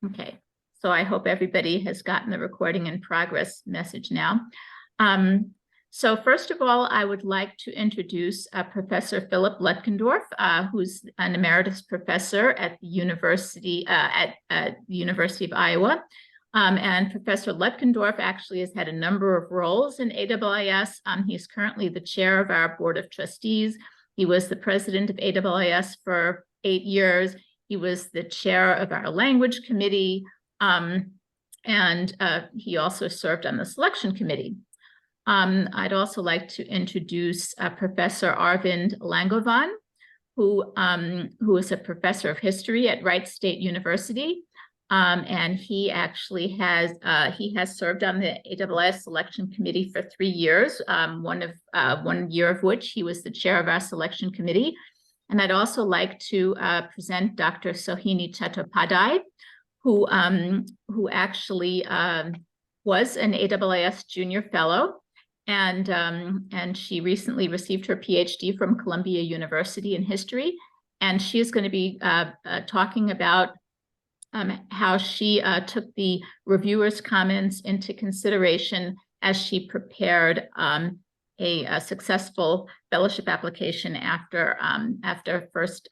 Okay, so I hope everybody has gotten the recording in progress message now. So first of all, I would like to introduce Professor Philip Lutgendorf, who's an emeritus professor at the University the University of Iowa. And Professor Lutgendorf actually has had a number of roles in AIIS. He's currently the chair of our board of trustees. He was the president of AIIS for 8 years. He was the chair of our language committee, and he also served on the selection committee. I'd also like to introduce Professor Arvind Langovan, who is a professor of history at Wright State University. And he actually has served on the AIIS selection committee for 3 years, 1 year of which he was the chair of our selection committee. And I'd also like to present Dr. Sohini Chattopadhyay, who actually was an AIIS junior fellow, and she recently received her PhD from Columbia University in history, and she is going to be talking about how she took the reviewers' comments into consideration as she prepared a successful fellowship application after first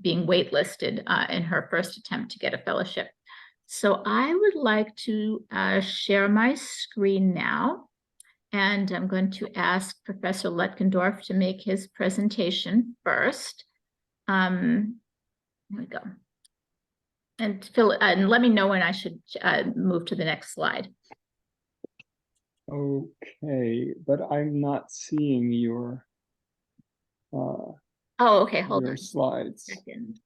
being waitlisted in her first attempt to get a fellowship. So I would like to share my screen now, and I'm going to ask Professor Lutgendorf to make his presentation first. Here we go. And Phil, and let me know when I should move to the next slide. Okay, but I'm not seeing your okay, hold your on. slides. Second.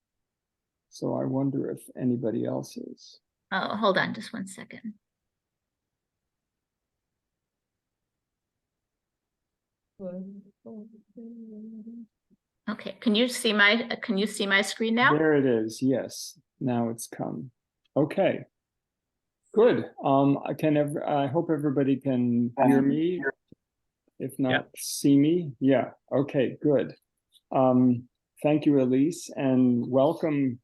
So I wonder if anybody else is. Oh, hold on just 1 second. Okay, can you see my screen now? There it is. Yes, now it's come. Okay. Good. I hope everybody can hear me. If not, see me. Yeah. Okay, good. Thank you, AIIS, and welcome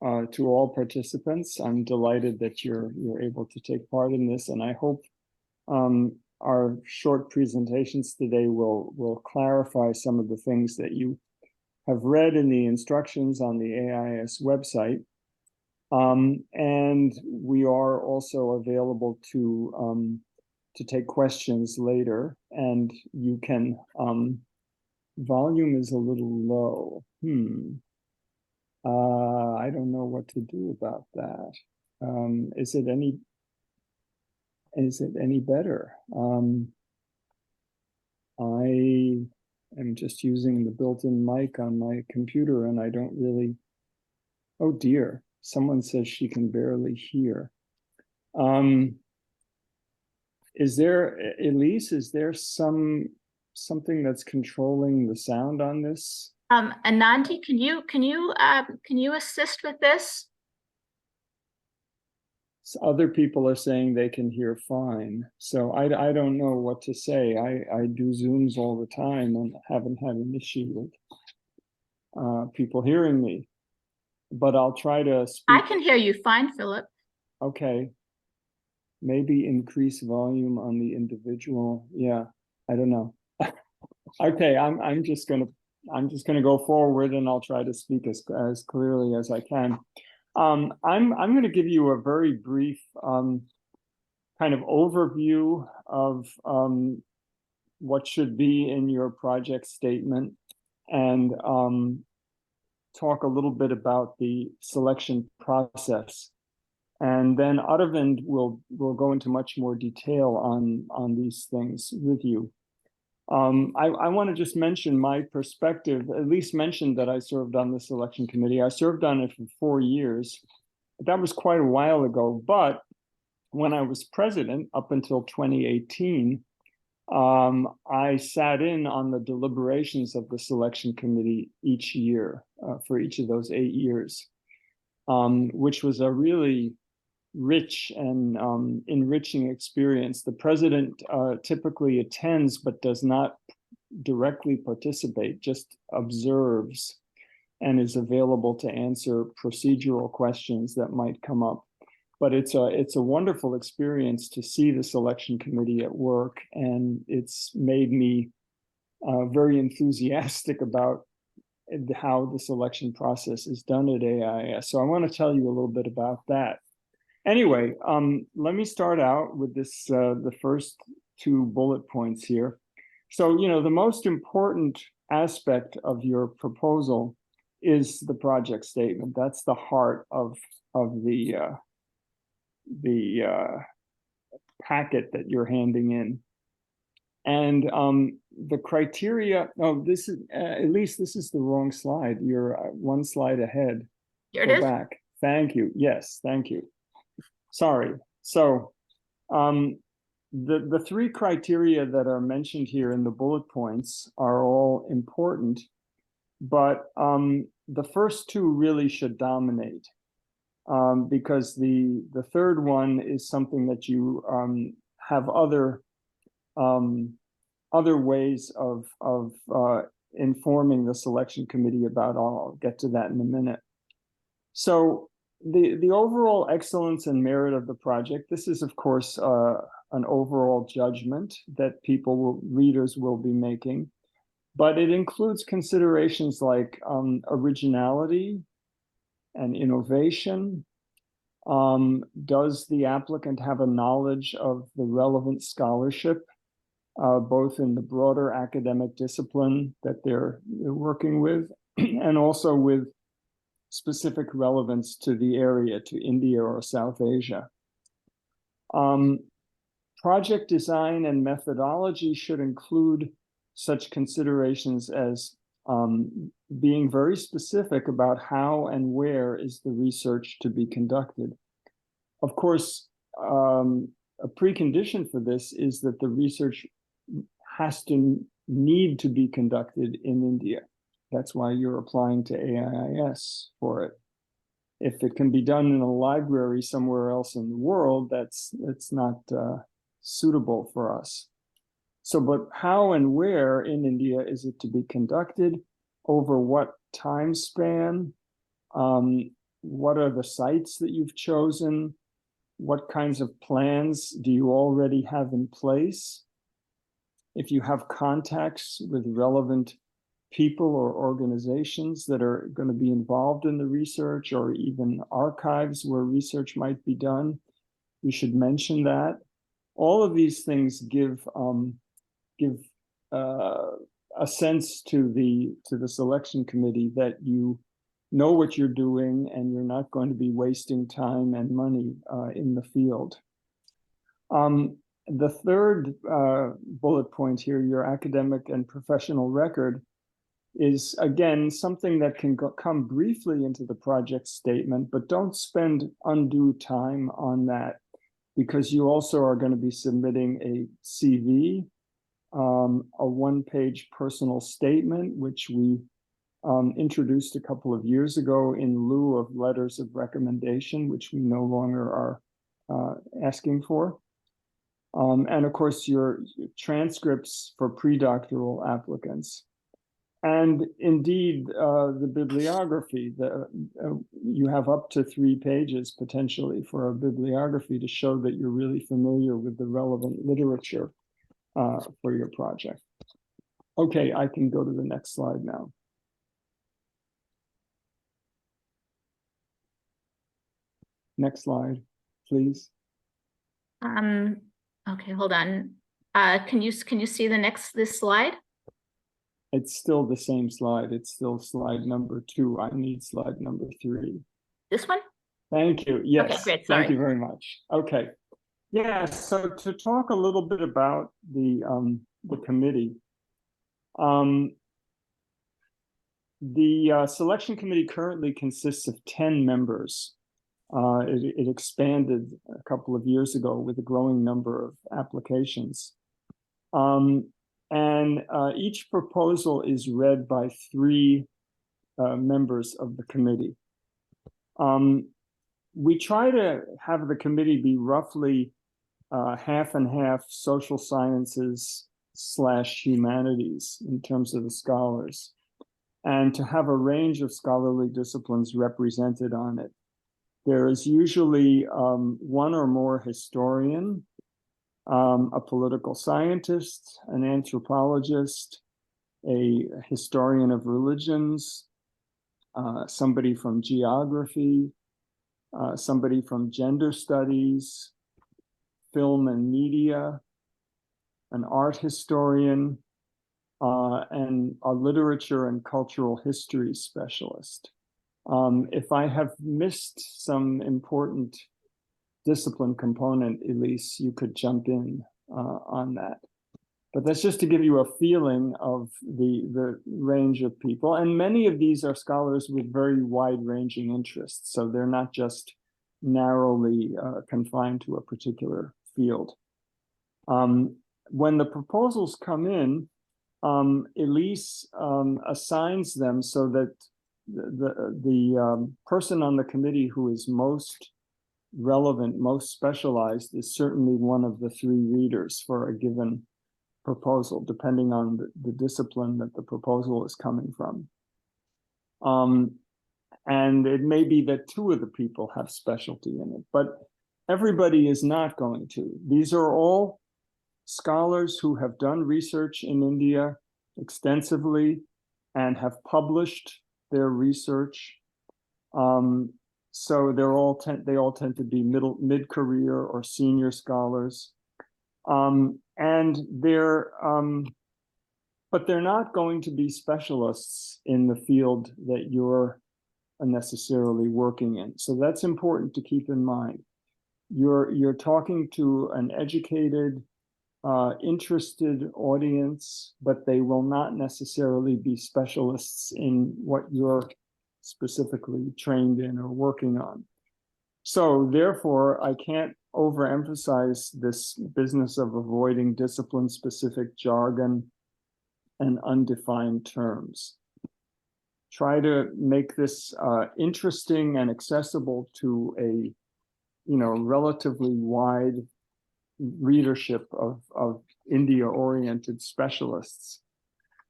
to all participants. I'm delighted that you're able to take part in this, and I hope our short presentations today will clarify some of the things that you have read in the instructions on the AIIS website. And we are also available to take questions later, and you can, volume is a little low. I don't know what to do about that. Is it any better? I am just using the built-in mic on my computer, and I don't really, oh dear. Someone says she can barely hear. Is there, AIIS, is there something that's controlling the sound on this? Anandi, can you assist with this? So other people are saying they can hear fine. So I don't know what to say. I do Zooms all the time and haven't had an issue with people hearing me. But I'll try to speak. I can hear you fine, Philip. Okay. Maybe increase volume on the individual. Yeah, I don't know. Okay, I'm just gonna go forward, and I'll try to speak as clearly as I can. I'm gonna give you a very brief kind of overview of what should be in your project statement, and talk a little bit about the selection process, and then Aravind will go into much more detail on these things with you. I want to just mention my perspective, at least mention that I served on the selection committee. I served on it for 4 years. That was quite a while ago, but when I was president up until 2018, I sat in on the deliberations of the selection committee each year for each of those 8 years, which was a really rich and enriching experience. The president typically attends but does not directly participate, just observes. and is available to answer procedural questions that might come up. But it's a wonderful experience to see the selection committee at work, and it's made me very enthusiastic about how the selection process is done at AIIS. So I want to tell you a little bit about that. Anyway, let me start out with this, the first two bullet points here. So, the most important aspect of your proposal is the project statement. That's the heart of the packet that you're handing in. And the criteria, this is, at least this is the wrong slide. You're one slide ahead. Here it Go is. back. Thank you. Yes, thank you. Sorry. So the three criteria that are mentioned here in the bullet points are all important, but the first two really should dominate, because the third one is something that you have other ways of informing the selection committee about. I'll get to that in a minute. So the overall excellence and merit of the project, this is of course an overall judgment that readers will be making, but it includes considerations like originality and innovation. Does the applicant have a knowledge of the relevant scholarship, both in the broader academic discipline that they're working with, and also with specific relevance to the area, to India or South Asia. Project design and methodology should include such considerations as being very specific about how and where is the research to be conducted. Of course, a precondition for this is that the research has to need to be conducted in India. That's why you're applying to AIIS for it. If it can be done in a library somewhere else in the world, that's not suitable for us. So, but how and where in India is it to be conducted? Over what time span? What are the sites that you've chosen? What kinds of plans do you already have in place? If you have contacts with relevant people or organizations that are going to be involved in the research, or even archives where research might be done, you should mention that. All of these things give a sense to the selection committee that you know what you're doing and you're not going to be wasting time and money in the field. The third bullet point here, your academic and professional record, is again something that can come briefly into the project statement, but don't spend undue time on that, because you also are going to be submitting a CV, a one-page personal statement, which we introduced a couple of years ago in lieu of letters of recommendation, which we no longer are asking for. And of course, your transcripts for pre-doctoral applicants. And indeed, the bibliography, you have up to 3 pages potentially for a bibliography to show that you're really familiar with the relevant literature for your project. Okay, I can go to the next slide now. Next slide, please. Okay, hold on. Can you see this slide? It's still the same slide. It's still slide number 2. I need slide number 3. This one? Thank you. Yes. Okay, great. Sorry. Thank you very much. Okay. Yeah. So to talk a little bit about the committee, the selection committee currently consists of 10 members. It expanded a couple of years ago with a growing number of applications. And each proposal is read by 3 members of the committee. We try to have the committee be roughly half and half social sciences / humanities in terms of the scholars. and to have a range of scholarly disciplines represented on it. There is usually one or more historian, a political scientist, an anthropologist, a historian of religions, somebody from geography, somebody from gender studies, film and media, an art historian, and a literature and cultural history specialist. If I have missed some important discipline component, Elise, you could jump in on that. But that's just to give you a feeling of the range of people. And many of these are scholars with very wide-ranging interests. So they're not just narrowly confined to a particular field. When the proposals come in, Elise assigns them so that the person on the committee who is most relevant, most specialized, is certainly one of the three readers for a given proposal, depending on the discipline that the proposal is coming from. And it may be that two of the people have specialty in it, but everybody is not going to. These are all scholars who have done research in India extensively and have published their research. So they all tend to be mid-career or senior scholars. And but they're not going to be specialists in the field that you're necessarily working in. So that's important to keep in mind. You're talking to an educated, interested audience, but they will not necessarily be specialists in what you're specifically trained in or working on. So therefore, I can't overemphasize this business of avoiding discipline-specific jargon and undefined terms. Try to make this interesting and accessible to a, relatively wide readership of India-oriented specialists.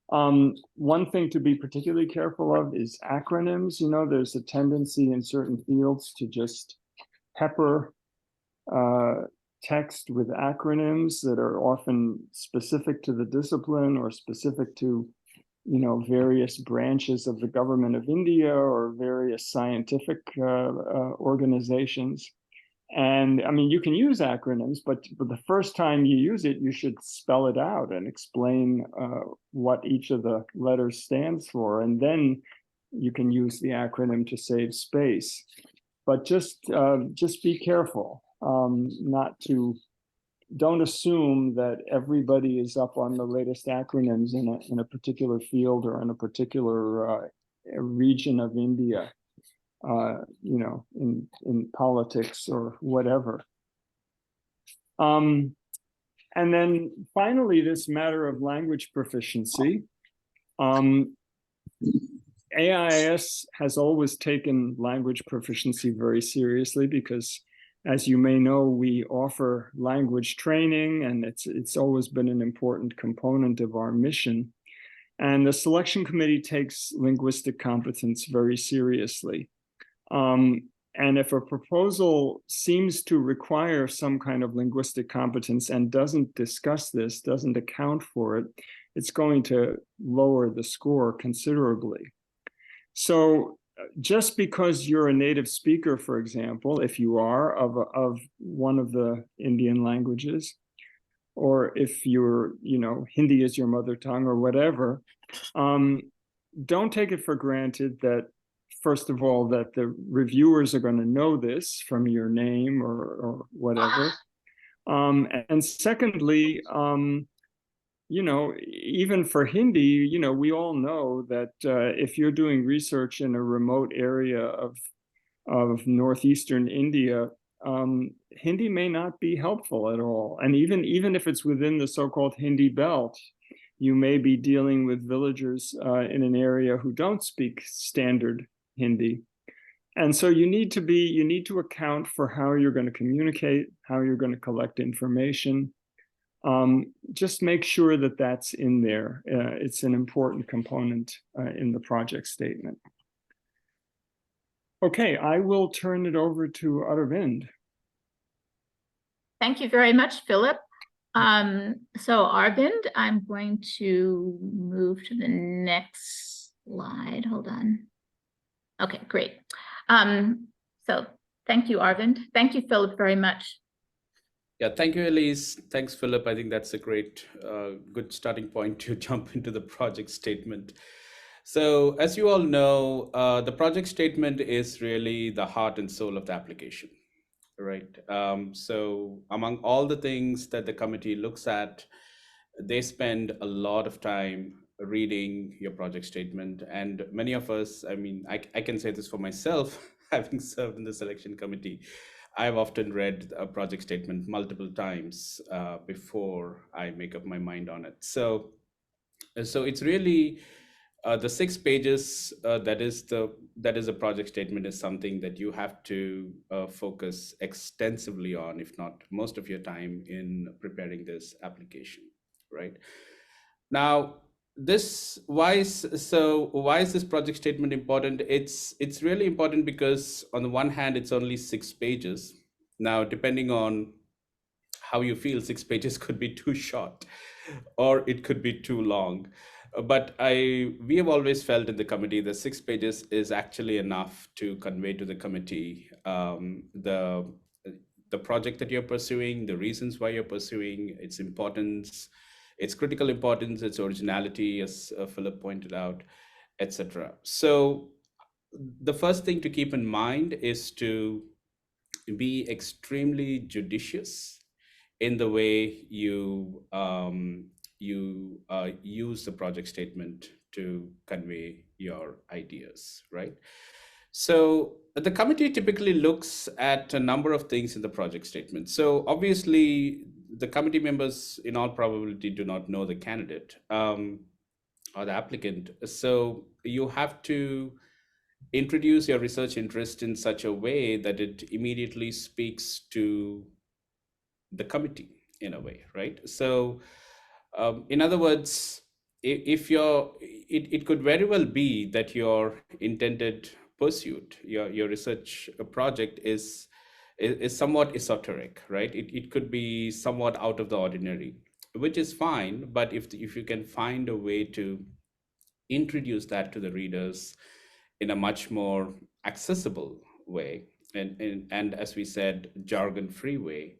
One thing to be particularly careful of is acronyms. There's a tendency in certain fields to just pepper text with acronyms that are often specific to the discipline or specific to, various branches of the government of India or various scientific organizations. And I mean, you can use acronyms, but the first time you use it, you should spell it out and explain what each of the letters stands for. And then you can use the acronym to save space. But just be careful, don't assume that everybody is up on the latest acronyms in a particular field or in a particular region of India. In politics or whatever. And then finally, this matter of language proficiency. AIIS has always taken language proficiency very seriously because, as you may know, we offer language training, and it's always been an important component of our mission. And the selection committee takes linguistic competence very seriously. And if a proposal seems to require some kind of linguistic competence and doesn't discuss this, doesn't account for it, it's going to lower the score considerably. So just because you're a native speaker, for example, if you are of one of the Indian languages, or if you're, Hindi is your mother tongue or whatever, don't take it for granted that, first of all, that the reviewers are going to know this from your name or whatever. And secondly, even for Hindi, we all know that if you're doing research in a remote area of northeastern India, Hindi may not be helpful at all. And even if it's within the so-called Hindi belt, you may be dealing with villagers in an area who don't speak standard Hindi. And so you need to account for how you're going to communicate, how you're going to collect information. Just make sure that that's in there. It's an important component in the project statement. Okay, I will turn it over to Aravind. Thank you very much, Philip. So Arvind, I'm going to move to the next slide. Hold on. Okay, great. So thank you, Arvind. Thank you, Philip, very much. Yeah, thank you, Elise. Thanks, Philip. I think that's a great, good starting point to jump into the project statement. So as you all know, the project statement is really the heart and soul of the application, right? So among all the things that the committee looks at, they spend a lot of time reading your project statement. And many of us, I mean, I can say this for myself, having served in the selection committee, I've often read a project statement multiple times before I make up my mind on it. So it's really the 6 pages that is a project statement is something that you have to focus extensively on, if not most of your time, in preparing this application, right? Now, why is this project statement important? It's really important because on the one hand, it's only 6 pages. Now, depending on how you feel, 6 pages could be too short or it could be too long. But we have always felt in the committee that 6 pages is actually enough to convey to the committee the project that you're pursuing, the reasons why you're pursuing, its importance, its critical importance, its originality, as Philip pointed out, etc. So the first thing to keep in mind is to be extremely judicious in the way you use the project statement to convey your ideas, right? So the committee typically looks at a number of things in the project statement. So obviously, the committee members, in all probability, do not know the candidate or the applicant. So you have to introduce your research interest in such a way that it immediately speaks to the committee in a way, right? So in other words, if it could very well be that your intended pursuit, your research project is somewhat esoteric, right? It could be somewhat out of the ordinary, which is fine. But if you can find a way to introduce that to the readers in a much more accessible way, and as we said, jargon-free way,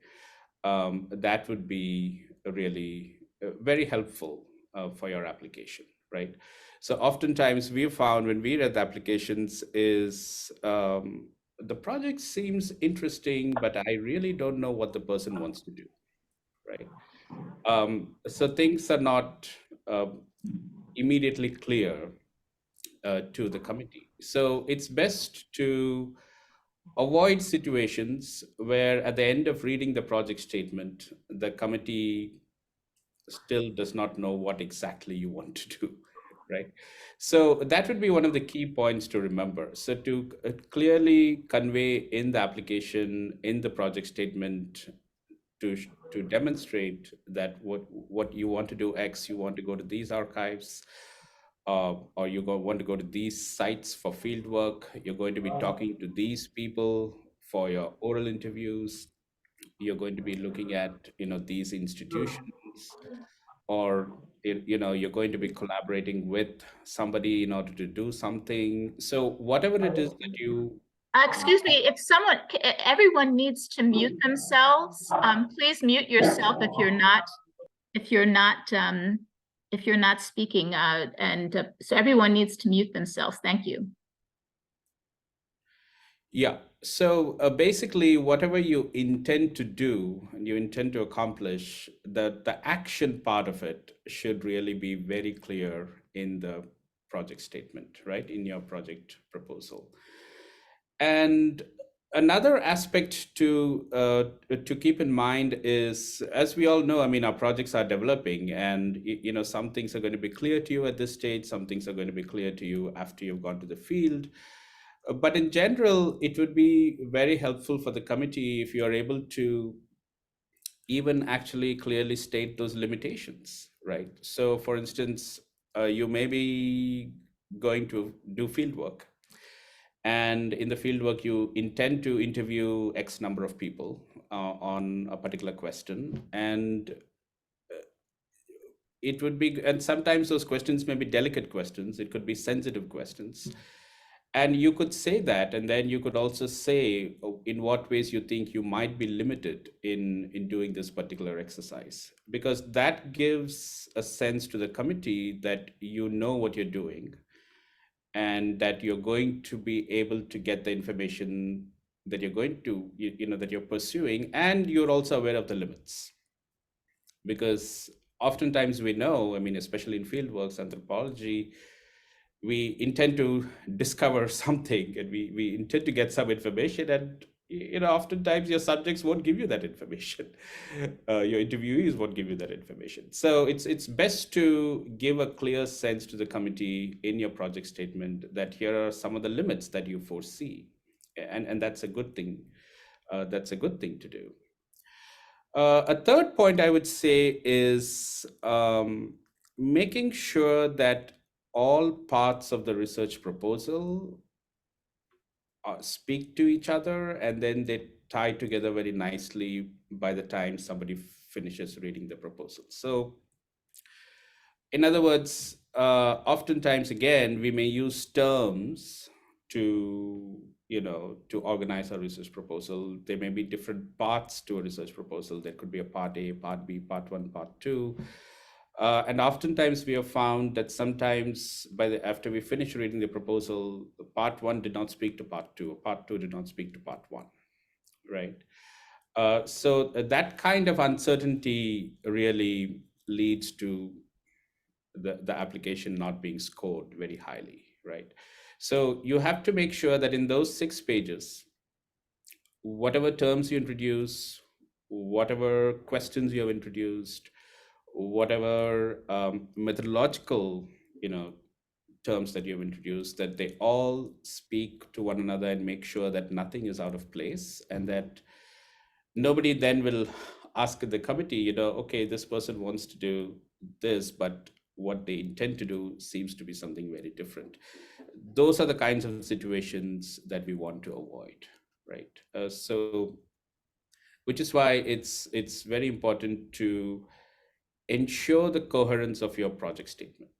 that would be really very helpful for your application, right? So oftentimes we've found when we read the applications is the project seems interesting, but I really don't know what the person wants to do, right? So things are not immediately clear to the committee. So it's best to avoid situations where at the end of reading the project statement, the committee still does not know what exactly you want to do, right? So that would be one of the key points to remember. So to clearly convey in the application, in the project statement, to demonstrate that what you want to do X, you want to go to these archives, or you want to go to these sites for field work, you're going to be talking to these people for your oral interviews, you're going to be looking at these institutions, or you're going to be collaborating with somebody in order to do something. So whatever it is that you Excuse me, if everyone needs to mute themselves. Please mute yourself if you're not speaking. So everyone needs to mute themselves. Thank you. Yeah. So basically, whatever you intend to do and you intend to accomplish, the action part of it should really be very clear in the project statement, right? In your project proposal. And another aspect to keep in mind is, as we all know, I mean, our projects are developing, and some things are going to be clear to you at this stage, some things are going to be clear to you after you've gone to the field. But in general, it would be very helpful for the committee if you are able to even actually clearly state those limitations, right? So for instance, you may be going to do field work, and in the field work you intend to interview X number of people on a particular question, and it would be, and sometimes those questions may be delicate questions, it could be sensitive questions, and you could say that, and then you could also say in what ways you think you might be limited in doing this particular exercise, because that gives a sense to the committee that you know what you're doing and that you're going to be able to get the information that you're going to, you know, that you're pursuing, and you're also aware of the limits. Because oftentimes we know, I mean, especially in fieldworks, anthropology, we intend to discover something, and we intend to get some information, and you know, oftentimes your subjects won't give you that information. Your interviewees won't give you that information. So it's best to give a clear sense to the committee in your project statement that here are some of the limits that you foresee, and that's a good thing. That's a good thing to do. A third point I would say is making sure that all parts of the research proposal speak to each other, and then they tie together very nicely by the time somebody finishes reading the proposal. So in other words, oftentimes again, we may use terms to, you know, to organize a research proposal. There may be different parts to a research proposal. There could be a part A, part B, part one, part two. And oftentimes we have found that sometimes after we finish reading the proposal, part one did not speak to part two, or part two did not speak to part one, right? So that kind of uncertainty really leads to the application not being scored very highly, right? So you have to make sure that in those 6 pages, whatever terms you introduce, whatever questions you have introduced, whatever methodological, you know, terms that you have introduced, that they all speak to one another and make sure that nothing is out of place, and that nobody then will ask the committee, you know, okay, this person wants to do this, but what they intend to do seems to be something very different. Those are the kinds of situations that we want to avoid, right? So which is why it's very important to ensure the coherence of your project statement.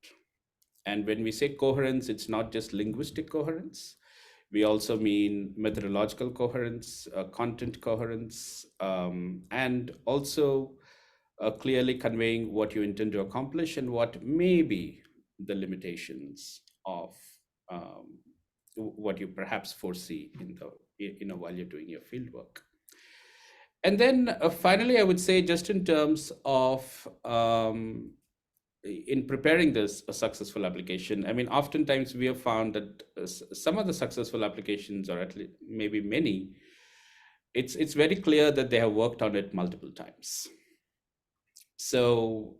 And when we say coherence, it's not just linguistic coherence. We also mean methodological coherence, content coherence, and also clearly conveying what you intend to accomplish and what may be the limitations of what you perhaps foresee while you're doing your field work. And then finally, I would say, just in terms of in preparing this a successful application, I mean, oftentimes we have found that some of the successful applications, or at least maybe many, it's very clear that they have worked on it multiple times. So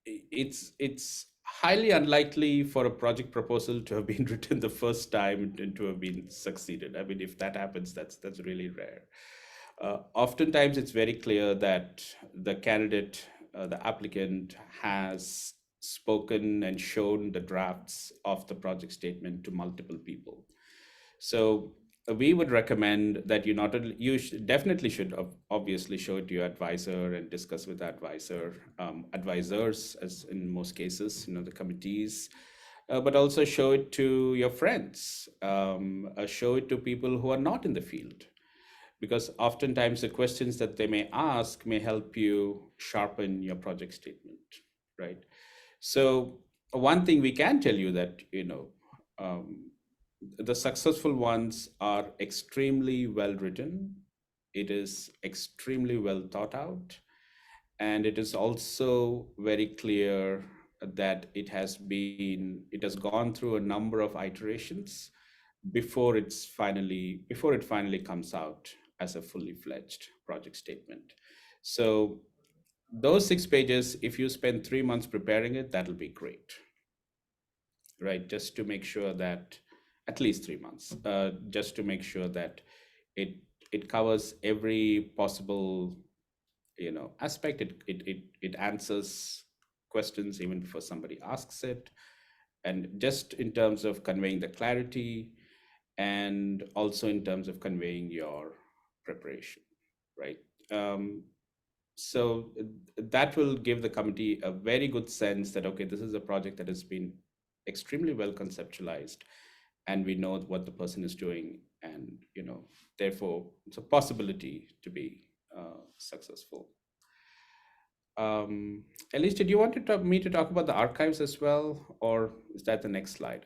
it's highly unlikely for a project proposal to have been written the first time and to have been succeeded. I mean, if that happens, that's really rare. Oftentimes, it's very clear that the candidate, the applicant, has spoken and shown the drafts of the project statement to multiple people. So we would recommend that you not only, definitely should obviously show it to your advisor and discuss with the advisor, advisors, as in most cases, you know, the committees, but also show it to your friends, show it to people who are not in the field, because oftentimes the questions that they may ask may help you sharpen your project statement, right? So one thing we can tell you that, you know, the successful ones are extremely well written. It is extremely well thought out. And it is also very clear that it has gone through a number of iterations before it finally comes out as a fully fledged project statement. So those 6 pages, if you spend 3 months preparing it, that'll be great, right? Just to make sure that, at least 3 months, just to make sure that it covers every possible, aspect. It answers questions even before somebody asks it, and just in terms of conveying the clarity, and also in terms of conveying your preparation, right? So that will give the committee a very good sense that, okay, this is a project that has been extremely well conceptualized, and we know what the person is doing, and therefore it's a possibility to be successful. Elise, did you want me to talk about the archives as well, or is that the next slide?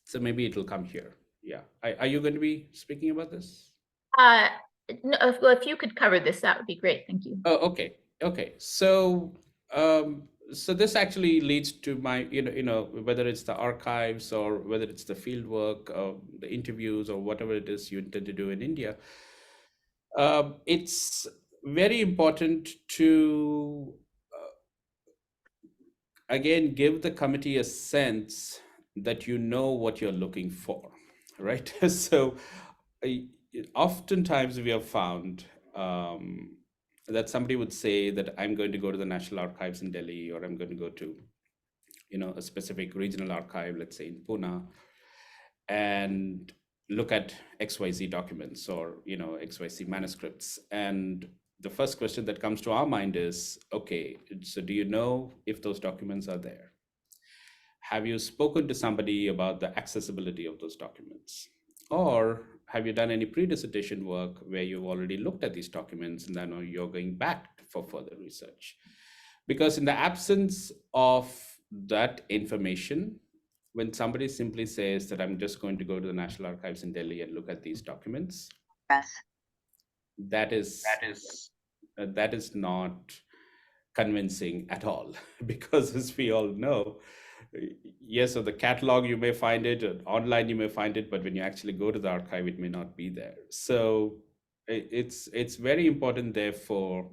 So maybe it will come here. Yeah. Are you going to be speaking about this? No, if you could cover this, that would be great. Thank you. Oh, okay. Okay. So this actually leads to my, whether it's the archives or whether it's the field work, the interviews, or whatever it is you intend to do in India. It's very important to, again, give the committee a sense that you know what you're looking for, right? So oftentimes we have found that somebody would say that I'm going to go to the National Archives in Delhi, or I'm going to go to, a specific regional archive, let's say in Pune, and look at XYZ documents or, XYZ manuscripts. And the first question that comes to our mind is, okay, so do you know if those documents are there? Have you spoken to somebody about the accessibility of those documents? Or have you done any pre-dissertation work where you've already looked at these documents and then you're going back for further research? Because in the absence of that information, when somebody simply says that I'm just going to go to the National Archives in Delhi and look at these documents, Yes. that is not convincing at all. Because as we all know, yes, so the catalog, you may find it, online you may find it, but when you actually go to the archive, it may not be there. So it's very important, therefore,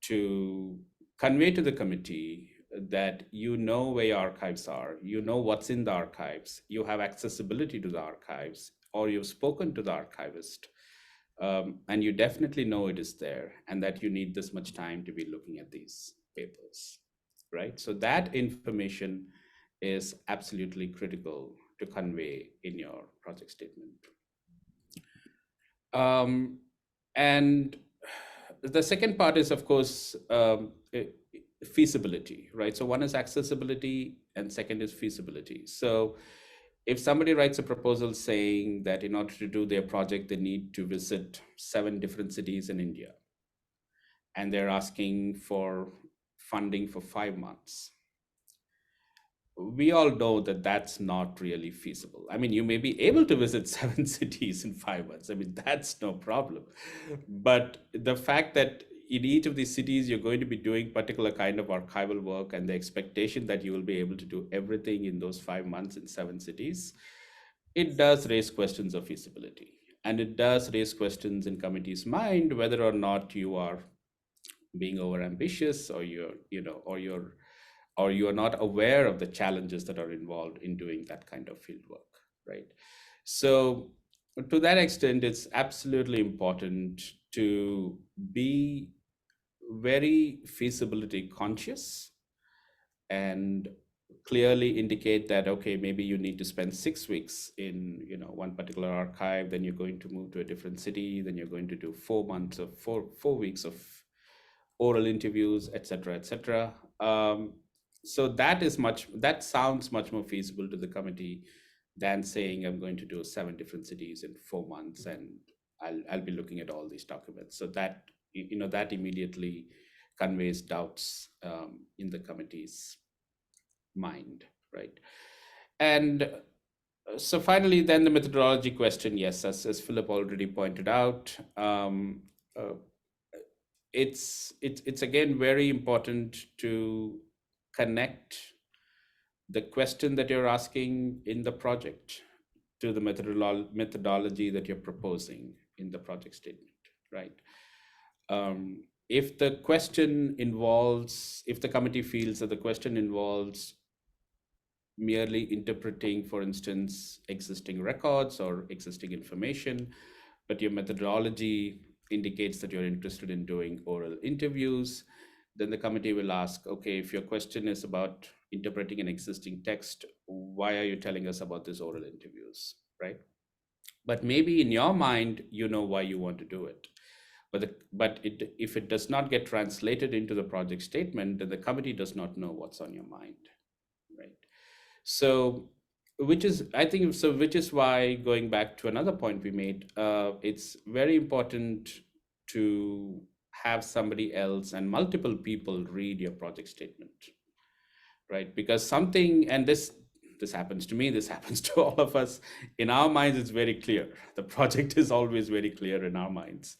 to convey to the committee that you know where your archives are, you know what's in the archives, you have accessibility to the archives, or you've spoken to the archivist, and you definitely know it is there, and that you need this much time to be looking at these papers, right? So that information is absolutely critical to convey in your project statement. And the second part is, of course, feasibility, right? So one is accessibility and second is feasibility. So if somebody writes a proposal saying that in order to do their project, they need to visit 7 different cities in India, and they're asking for funding for 5 months, we all know that that's not really feasible. I mean, you may be able to visit 7 cities in 5 months. I mean, that's no problem. But the fact that in each of these cities, you're going to be doing particular kind of archival work, and the expectation that you will be able to do everything in those 5 months in 7 cities, it does raise questions of feasibility. And it does raise questions in committee's mind, whether or not you are being overambitious, or you're not aware of the challenges that are involved in doing that kind of field work, right? So to that extent, it's absolutely important to be very feasibility conscious and clearly indicate that, okay, maybe you need to spend 6 weeks in one particular archive, then you're going to move to a different city, then you're going to do 4 months of 4 weeks of oral interviews, etc., etc. So that sounds much more feasible to the committee than saying I'm going to do 7 different cities in 4 months and I'll be looking at all these documents. So that that immediately conveys doubts in the committee's mind, right? And so finally, then the methodology question, yes, as Philip already pointed out, it's again very important to connect the question that you're asking in the project to the methodology that you're proposing in the project statement, right? If the question involves, if the committee feels that the question involves merely interpreting, for instance, existing records or existing information, but your methodology indicates that you're interested in doing oral interviews, then the committee will ask, okay, if your question is about interpreting an existing text, why are you telling us about these oral interviews, right? But maybe in your mind, you know why you want to do it. If it does not get translated into the project statement, then the committee does not know what's on your mind, right? So, which is why, going back to another point we made, it's very important to have somebody else and multiple people read your project statement, right? Because this happens to me, this happens to all of us. In our minds, it's very clear. The project is always very clear in our minds.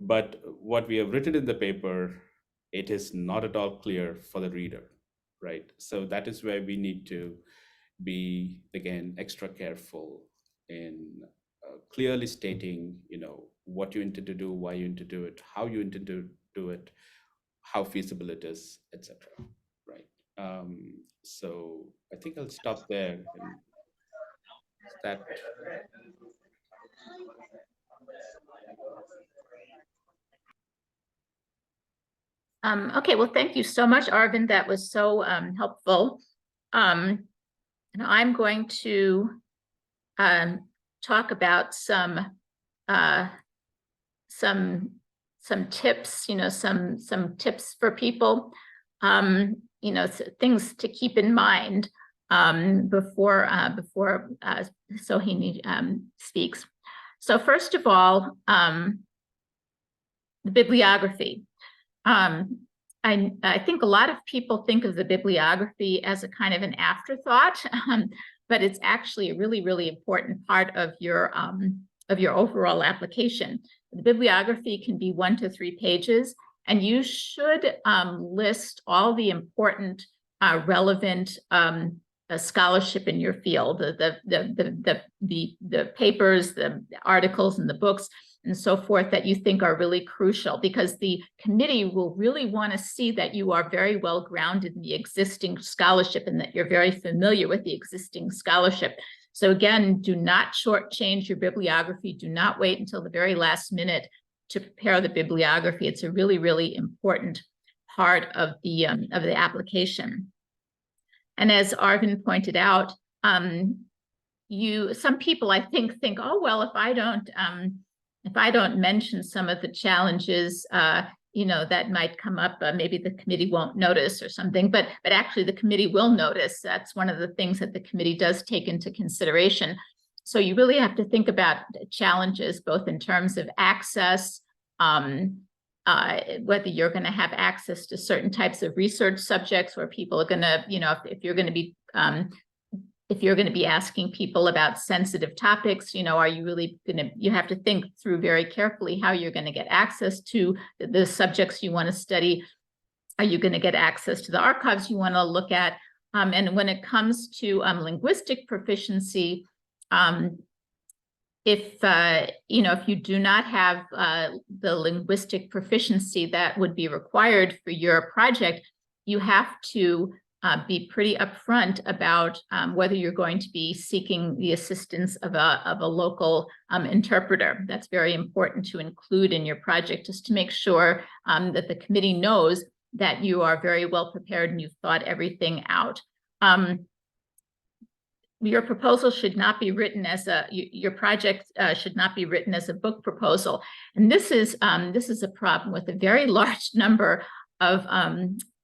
But what we have written in the paper, it is not at all clear for the reader, right? So that is where we need to be, again, extra careful in clearly stating, what you intend to do, why you intend to do it, how you intend to do it, how feasible it is, etc. Right. So I think I'll stop there. And that. Okay, well, thank you so much, Arvind. That was so helpful. And I'm going to talk about some tips, some tips for people, things to keep in mind before Sohini speaks. So first of all, the bibliography. I think a lot of people think of the bibliography as a kind of an afterthought, but it's actually a really, really important part of your overall application. The bibliography can be 1 to 3 pages, and you should list all the important, relevant scholarship in your field, the papers, the articles, and the books, and so forth that you think are really crucial, because the committee will really want to see that you are very well grounded in the existing scholarship and that you're very familiar with the existing scholarship. So again, do not shortchange your bibliography. Do not wait until the very last minute to prepare the bibliography. It's a really, really important part of the application. And as Arvind pointed out, some people I think, oh, well, if I don't mention some of the challenges, that might come up, maybe the committee won't notice or something, but actually the committee will notice. That's one of the things that the committee does take into consideration. So you really have to think about challenges, both in terms of access, whether you're going to have access to certain types of research subjects where people are going to, if you're going to be asking people about sensitive topics, are you really going to, you have to think through very carefully how you're going to get access to the subjects you want to study. Are you going to get access to the archives you want to look at? And when it comes to linguistic proficiency, if you do not have the linguistic proficiency that would be required for your project, you have to be pretty upfront about whether you're going to be seeking the assistance of a local interpreter. That's very important to include in your project, just to make sure that the committee knows that you are very well prepared and you've thought everything out. Your proposal should not be written as your project should not be written as a book proposal. And this is a problem with a very large number of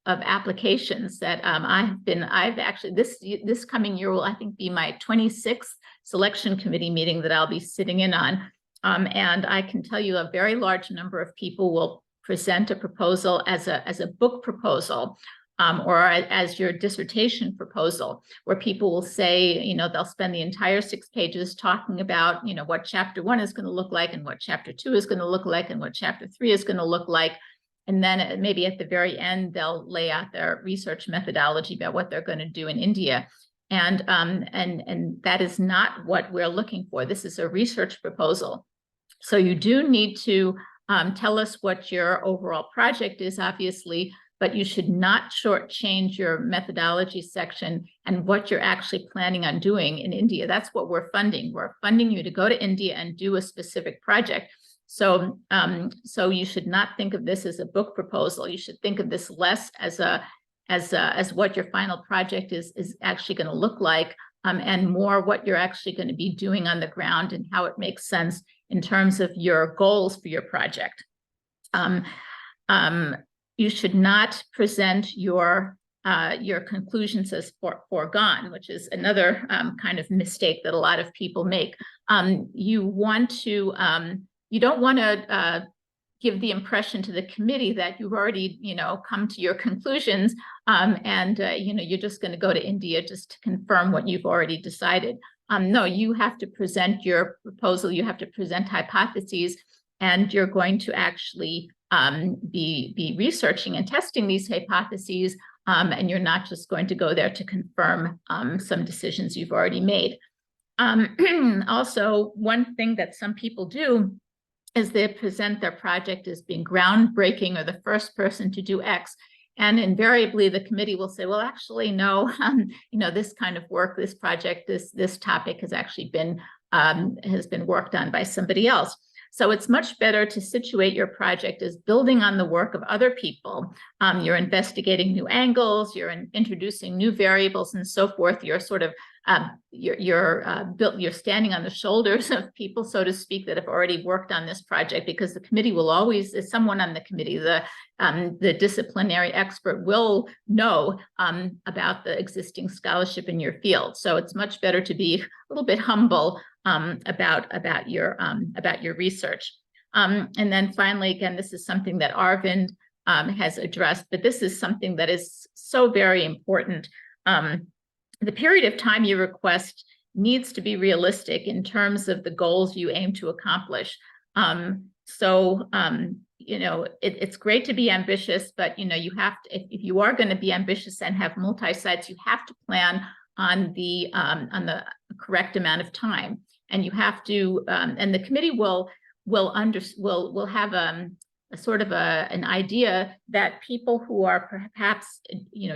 applications that I've actually, this coming year will, I think, be my 26th selection committee meeting that I'll be sitting in on. And I can tell you a very large number of people will present a proposal as a book proposal, or as your dissertation proposal, where people will say, they'll spend the entire 6 pages talking about, what chapter 1 is going to look like and what chapter 2 is going to look like and what chapter 3 is going to look like. And then maybe at the very end, they'll lay out their research methodology about what they're going to do in India. And that is not what we're looking for. This is a research proposal. So you do need to tell us what your overall project is, obviously, but you should not shortchange your methodology section and what you're actually planning on doing in India. That's what we're funding. We're funding you to go to India and do a specific project. So, so you should not think of this as a book proposal. You should think of this less as what your final project is actually going to look like, and more what you're actually going to be doing on the ground and how it makes sense in terms of your goals for your project. You should not present your conclusions as foregone, which is another kind of mistake that a lot of people make. You don't want to give the impression to the committee that you've already, come to your conclusions, and you're just going to go to India just to confirm what you've already decided. No, you have to present your proposal. You have to present hypotheses, and you're going to actually be researching and testing these hypotheses, and you're not just going to go there to confirm some decisions you've already made. Also, one thing that some people do is they present their project as being groundbreaking or the first person to do X. And invariably, the committee will say, well, actually, no, this kind of work, this project, this topic has actually been worked on by somebody else. So it's much better to situate your project as building on the work of other people. You're investigating new angles, you're introducing new variables and so forth. You're sort of you're standing on the shoulders of people, so to speak, that have already worked on this project, because the committee will always, someone on the committee, the disciplinary expert will know about the existing scholarship in your field. So it's much better to be a little bit humble about your research. And then finally, again, this is something that Arvind has addressed, but this is something that is so very important. The period of time you request needs to be realistic in terms of the goals you aim to accomplish. It's great to be ambitious, but you have to, if you are going to be ambitious and have multi-sites, you have to plan on the correct amount of time, and you have to, and the committee will have a sort of an idea that people who are perhaps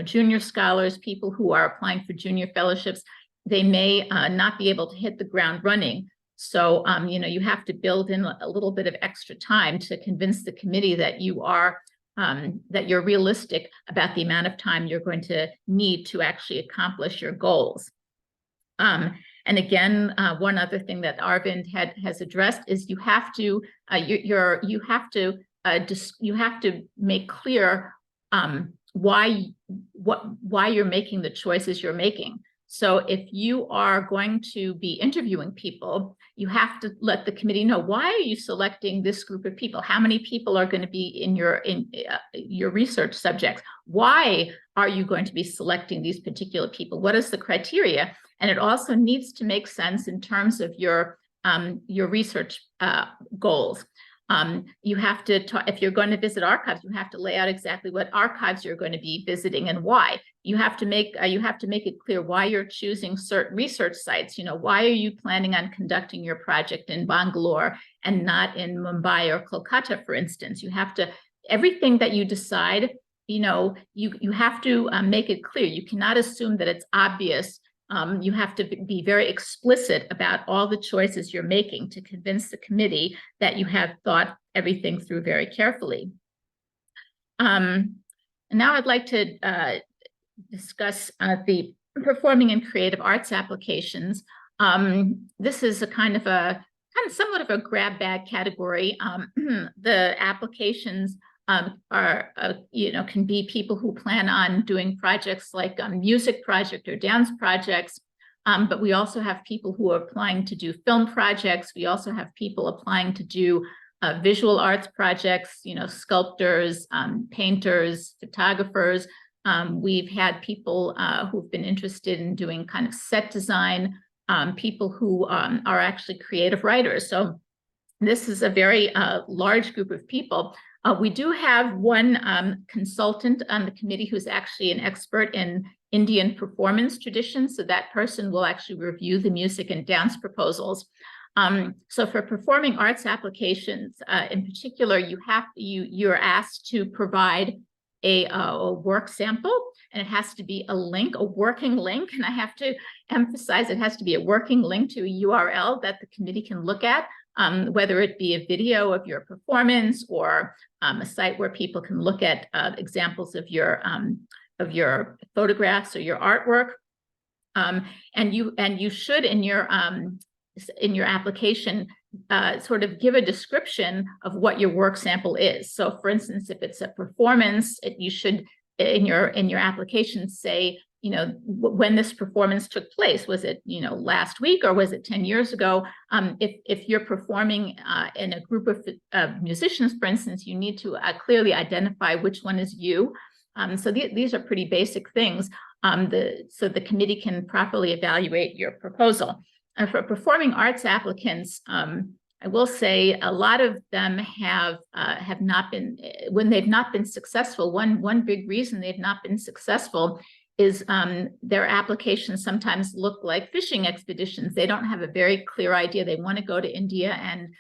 junior scholars, people who are applying for junior fellowships, they may not be able to hit the ground running. So you have to build in a little bit of extra time to convince the committee that that you're realistic about the amount of time you're going to need to actually accomplish your goals. And again, one other thing that Arvind has addressed is you have to make clear why you're making the choices you're making. So if you are going to be interviewing people, you have to let the committee know, why are you selecting this group of people? How many people are going to be in your research subjects? Why are you going to be selecting these particular people? What is the criteria? And it also needs to make sense in terms of your research goals. You have to if you're going to visit archives, you have to lay out exactly what archives you're going to be visiting and why. You have to make it clear why you're choosing certain research sites. Why are you planning on conducting your project in Bangalore and not in Mumbai or Kolkata, for instance? You have to, everything that you decide, you have to make it clear. You cannot assume that it's obvious. You have to be very explicit about all the choices you're making to convince the committee that you have thought everything through very carefully. And now I'd like to discuss the performing and creative arts applications. This is a kind of somewhat of a grab bag category. The applications can be people who plan on doing projects like music project or dance projects, but we also have people who are applying to do film projects. We also have people applying to do visual arts projects, sculptors, painters, photographers. We've had people who've been interested in doing kind of set design, people who are actually creative writers. So this is a very large group of people. We do have one consultant on the committee who's actually an expert in Indian performance traditions. So that person will actually review the music and dance proposals. So for performing arts applications, in particular, you're asked to provide a work sample, and it has to be a link, a working link. And I have to emphasize it has to be a working link to a URL that the committee can look at, whether it be a video of your performance or a site where people can look at examples of your photographs or your artwork. And you should in your application sort of give a description of what your work sample is. So for instance, if it's a performance, you should in your application say, you know, when this performance took place. Was it, you know, last week or was it 10 years ago? If you're performing in a group of musicians, for instance, you need to clearly identify which one is you. So these are pretty basic things so the committee can properly evaluate your proposal. For performing arts applicants, I will say a lot of them have not been, when they've not been successful, one big reason they've not been successful is their applications sometimes look like fishing expeditions. They don't have a very clear idea. They want to go to India and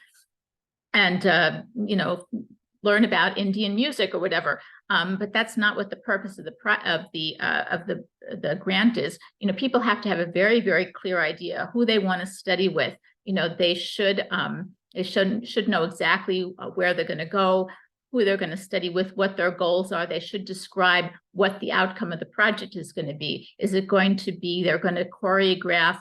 you know, learn about Indian music or whatever. But that's not what the purpose of the grant is. You know, people have to have a very, very clear idea who they want to study with. You know, they should know exactly where they're going to go, who they're going to study with, what their goals are. They should describe what the outcome of the project is going to be. Is it going to be they're going to choreograph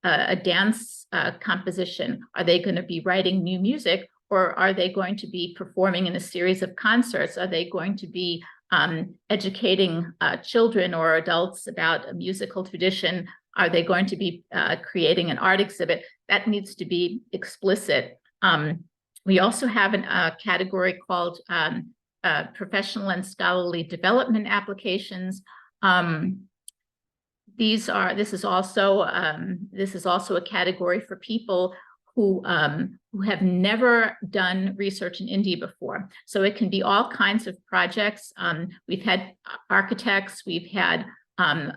a dance composition? Are they going to be writing new music? Or are they going to be performing in a series of concerts? Are they going to be educating children or adults about a musical tradition? Are they going to be creating an art exhibit? That needs to be explicit. We also have a category called professional and scholarly development applications. This is also a category for people who have never done research in India before. So it can be all kinds of projects. We've had architects, we've had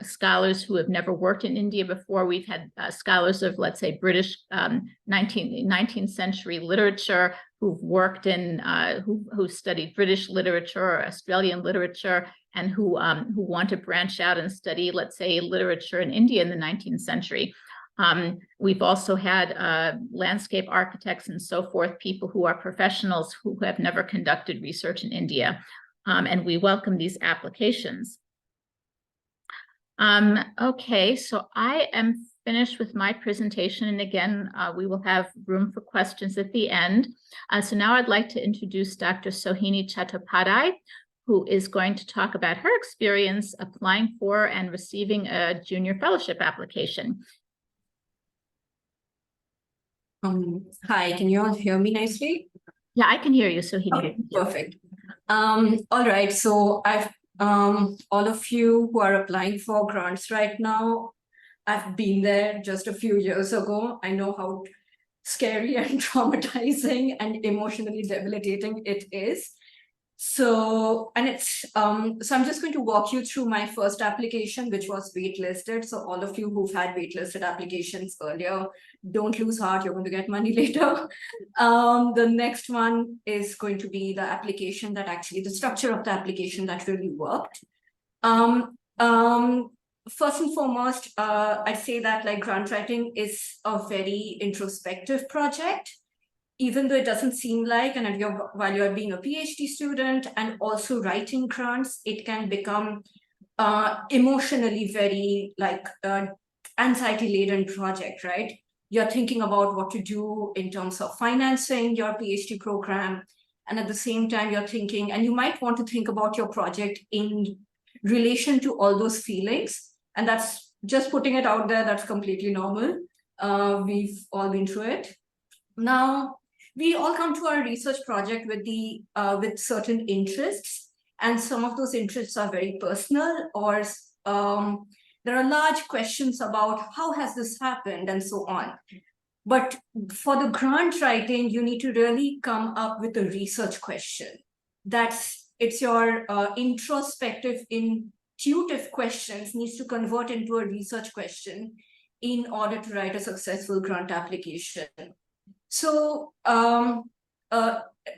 scholars who have never worked in India before. We've had scholars of, let's say, British 19th century literature who've worked in, who studied British literature or Australian literature, and who want to branch out and study, let's say, literature in India in the 19th century. We've also had landscape architects and so forth, people who are professionals who have never conducted research in India, and we welcome these applications. Okay, so I am finished with my presentation, and again, we will have room for questions at the end. So now I'd like to introduce Dr. Sohini Chattopadhyay, who is going to talk about her experience applying for and receiving a junior fellowship application. Hi, can you all hear me nicely? Yeah, I can hear you, Sohini. Okay, perfect. All right, so I've all of you who are applying for grants right now, I've been there just a few years ago. I know how scary and traumatizing and emotionally debilitating it is. So, and it's, so I'm just going to walk you through my first application, which was waitlisted. So all of you who've had waitlisted applications earlier, don't lose heart, you're going to get money later. The next one is going to be the application that actually, the structure of the application that really worked. First and foremost, I'd say that like grant writing is a very introspective project, even though it doesn't seem like, and while you're being a PhD student and also writing grants, it can become emotionally very like anxiety-laden project, right? You're thinking about what to do in terms of financing your PhD program. And at the same time, you're thinking, and you might want to think about your project in relation to all those feelings. And that's just putting it out there, that's completely normal. We've all been through it. Now, we all come to our research project with certain interests, and some of those interests are very personal, or there are large questions about how has this happened and so on. But for the grant writing, you need to really come up with a research question. It's your introspective, intuitive questions needs to convert into a research question in order to write a successful grant application. So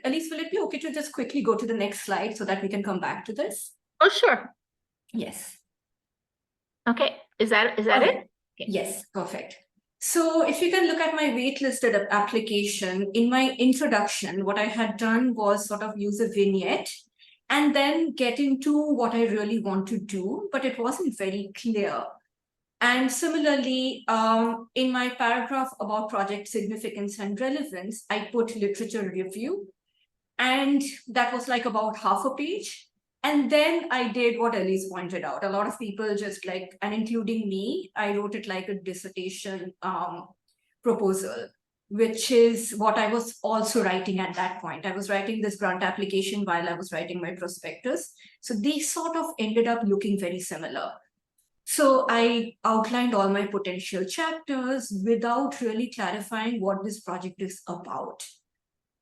Elise, will it be okay to just quickly go to the next slide so that we can come back to this? Oh, sure. Yes. Okay, is that Okay. it? Yes, perfect. So if you can look at my waitlisted application, in my introduction, what I had done was sort of use a vignette and then get into what I really want to do, but it wasn't very clear. And similarly, in my paragraph about project significance and relevance, I put literature review, and that was like about half a page. And then I did what Elise pointed out. A lot of people just like, and including me, I wrote it like a dissertation proposal, which is what I was also writing at that point. I was writing this grant application while I was writing my prospectus. So they sort of ended up looking very similar. So I outlined all my potential chapters without really clarifying what this project is about.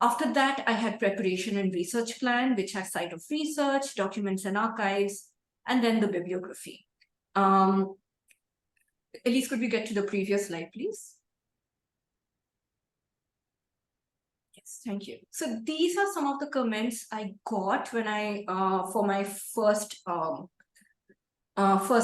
After that, I had preparation and research plan, which has site of research, documents and archives, and then the bibliography. Elise, could we get to the previous slide, please? Yes, thank you. So these are some of the comments I got when I for my first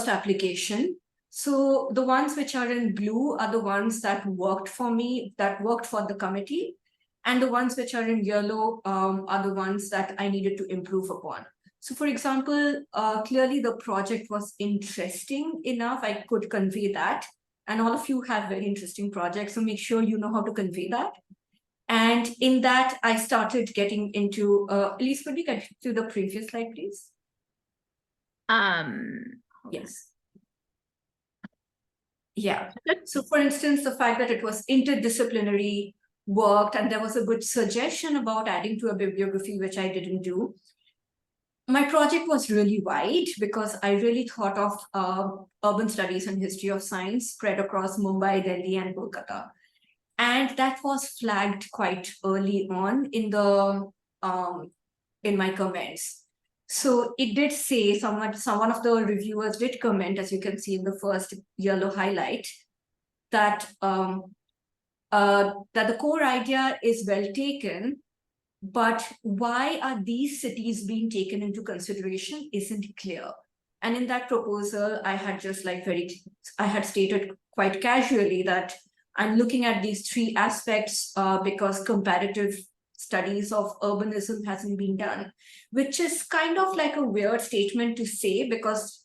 application. So the ones which are in blue are the ones that worked for me, that worked for the committee. And the ones which are in yellow are the ones that I needed to improve upon. So for example, clearly the project was interesting enough, I could convey that. And all of you have very interesting projects, so make sure you know how to convey that. And in that, I started getting into, Elise, could we get to the previous slide, please? Yes. Yeah. So for instance, the fact that it was interdisciplinary worked, and there was a good suggestion about adding to a bibliography, which I didn't do. My project was really wide because I really thought of urban studies and history of science spread across Mumbai, Delhi, and Kolkata. And that was flagged quite early on in the in my comments. So it did say, someone of the reviewers did comment, as you can see in the first yellow highlight, that that the core idea is well taken, but why are these cities being taken into consideration isn't clear. And in that proposal, I had just like I had stated quite casually that I'm looking at these three aspects because comparative studies of urbanism hasn't been done, which is kind of like a weird statement to say because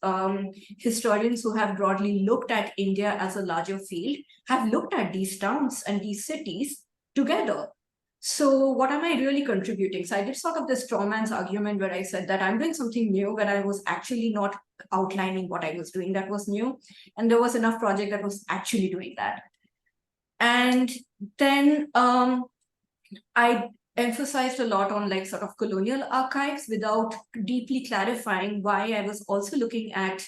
historians who have broadly looked at India as a larger field have looked at these towns and these cities together. So what am I really contributing? So I did sort of this straw man's argument where I said that I'm doing something new when I was actually not outlining what I was doing that was new. And there was enough project that was actually doing that. And then I emphasized a lot on like sort of colonial archives without deeply clarifying why I was also looking at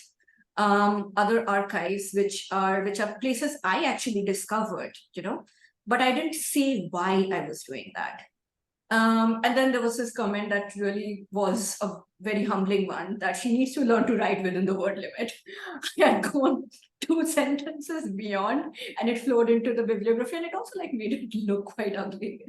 other archives, which are places I actually discovered, you know, but I didn't say why I was doing that. And then there was this comment that really was a very humbling one, that she needs to learn to write within the word limit. I had gone 2 sentences beyond and it flowed into the bibliography, and it also like made it look quite ugly.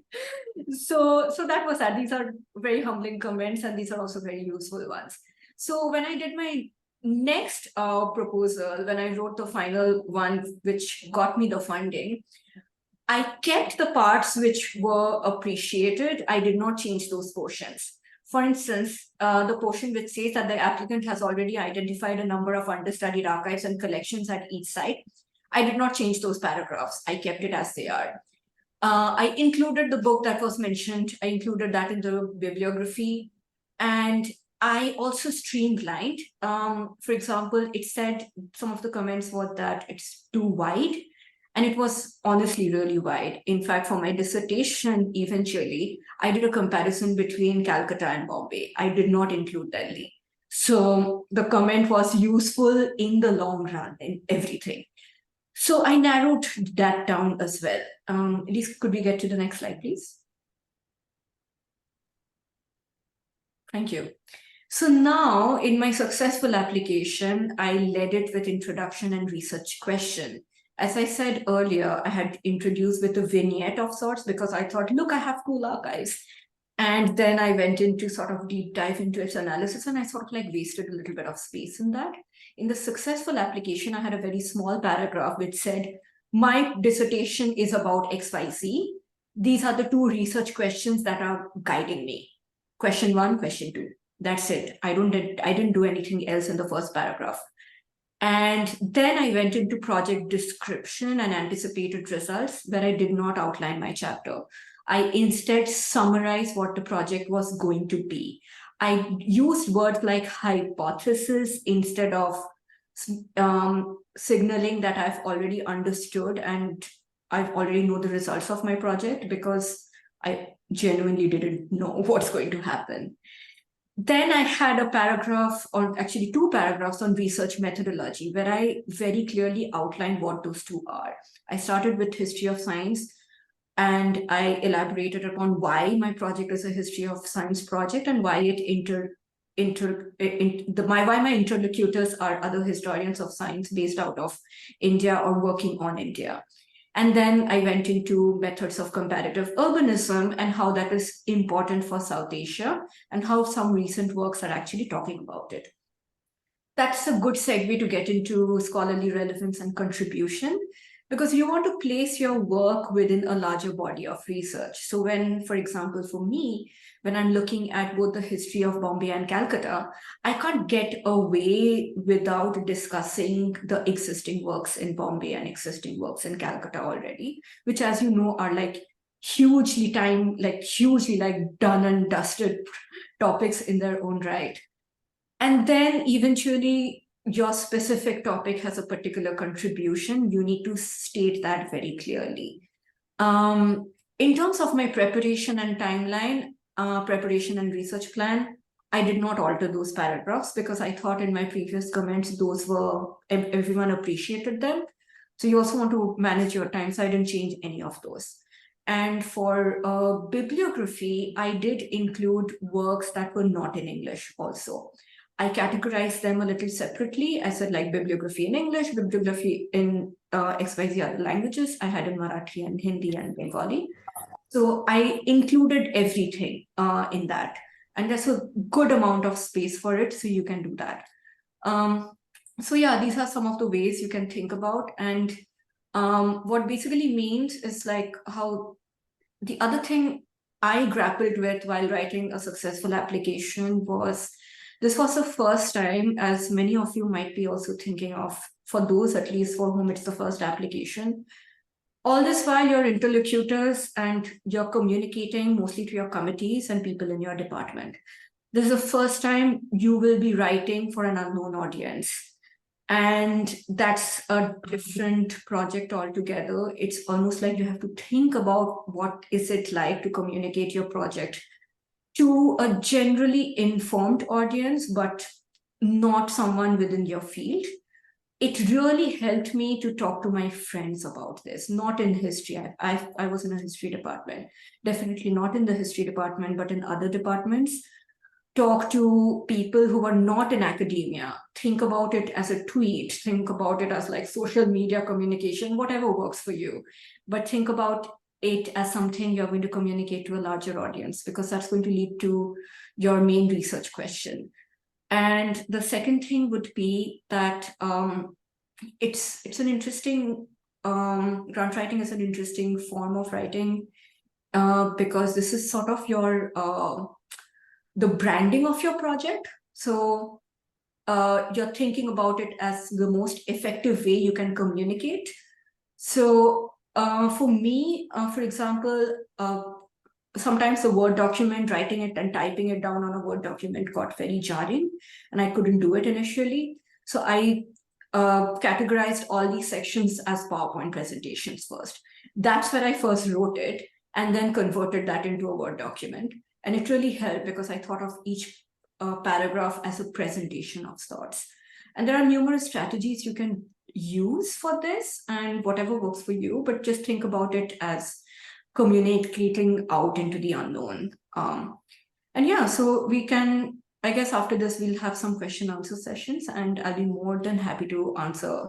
So that was that. These are very humbling comments and these are also very useful ones. So when I did my next proposal, when I wrote the final one, which got me the funding, I kept the parts which were appreciated. I did not change those portions. For instance, the portion which says that the applicant has already identified a number of understudied archives and collections at each site, I did not change those paragraphs. I kept it as they are. I included the book that was mentioned. I included that in the bibliography. And I also streamlined. For example, it said some of the comments were that it's too wide. And it was honestly really wide. In fact, for my dissertation, eventually, I did a comparison between Calcutta and Bombay. I did not include Delhi. So the comment was useful in the long run in everything. So I narrowed that down as well. Elise, could we get to the next slide, please? Thank you. So now in my successful application, I led it with introduction and research question. As I said earlier, I had introduced with a vignette of sorts because I thought, look, I have cool archives. And then I went into sort of deep dive into its analysis, and I sort of like wasted a little bit of space in that. In the successful application, I had a very small paragraph which said, my dissertation is about XYZ. These are the 2 research questions that are guiding me. Question 1, question 2. That's it. I didn't do anything else in the first paragraph. And then I went into project description and anticipated results, where I did not outline my chapter. I instead summarized what the project was going to be. I used words like hypothesis instead of signaling that I've already understood and I've already know the results of my project, because I genuinely didn't know what's going to happen. Then I had a paragraph, or actually 2 paragraphs on research methodology, where I very clearly outlined what those 2 are. I started with history of science, and I elaborated upon why my project is a history of science project and why why my interlocutors are other historians of science based out of India or working on India. And then I went into methods of comparative urbanism and how that is important for South Asia and how some recent works are actually talking about it. That's a good segue to get into scholarly relevance and contribution, because you want to place your work within a larger body of research. So when, for example, for me, when I'm looking at both the history of Bombay and Calcutta, I can't get away without discussing the existing works in Bombay and existing works in Calcutta already, which, as you know, are like hugely done and dusted topics in their own right. And then eventually your specific topic has a particular contribution, you need to state that very clearly. In terms of my preparation and timeline, preparation and research plan, I did not alter those paragraphs because I thought in my previous comments, those were, everyone appreciated them. So you also want to manage your time, so I didn't change any of those. And for bibliography, I did include works that were not in English also. I categorized them a little separately. I said like bibliography in English, bibliography in XYZ other languages. I had in Marathi and Hindi and Bengali. So I included everything in that. And there's a good amount of space for it, so you can do that. So yeah, these are some of the ways you can think about. And what basically means is like how the other thing I grappled with while writing a successful application was, this was the first time, as many of you might be also thinking of, for those at least for whom it's the first application. All this while your interlocutors and you're communicating mostly to your committees and people in your department. This is the first time you will be writing for an unknown audience. And that's a different project altogether. It's almost like you have to think about what is it like to communicate your project to a generally informed audience, but not someone within your field. It really helped me to talk to my friends about this, not in history. I was in a history department, definitely not in the history department, but in other departments. Talk to people who are not in academia. Think about it as a tweet. Think about it as like social media communication, whatever works for you. But think about it as something you're going to communicate to a larger audience, because that's going to lead to your main research question. And the second thing would be that it's an interesting, grant writing is an interesting form of writing because this is sort of your, the branding of your project. So you're thinking about it as the most effective way you can communicate. So for me, for example, sometimes the Word document, writing it and typing it down on a Word document got very jarring, and I couldn't do it initially. So I categorized all these sections as PowerPoint presentations first. That's where I first wrote it, and then converted that into a Word document. And it really helped because I thought of each paragraph as a presentation of sorts. And there are numerous strategies you can use for this, and whatever works for you, but just think about it as communicating out into the unknown. And yeah, so we can, I guess after this, we'll have some question answer sessions, and I'll be more than happy to answer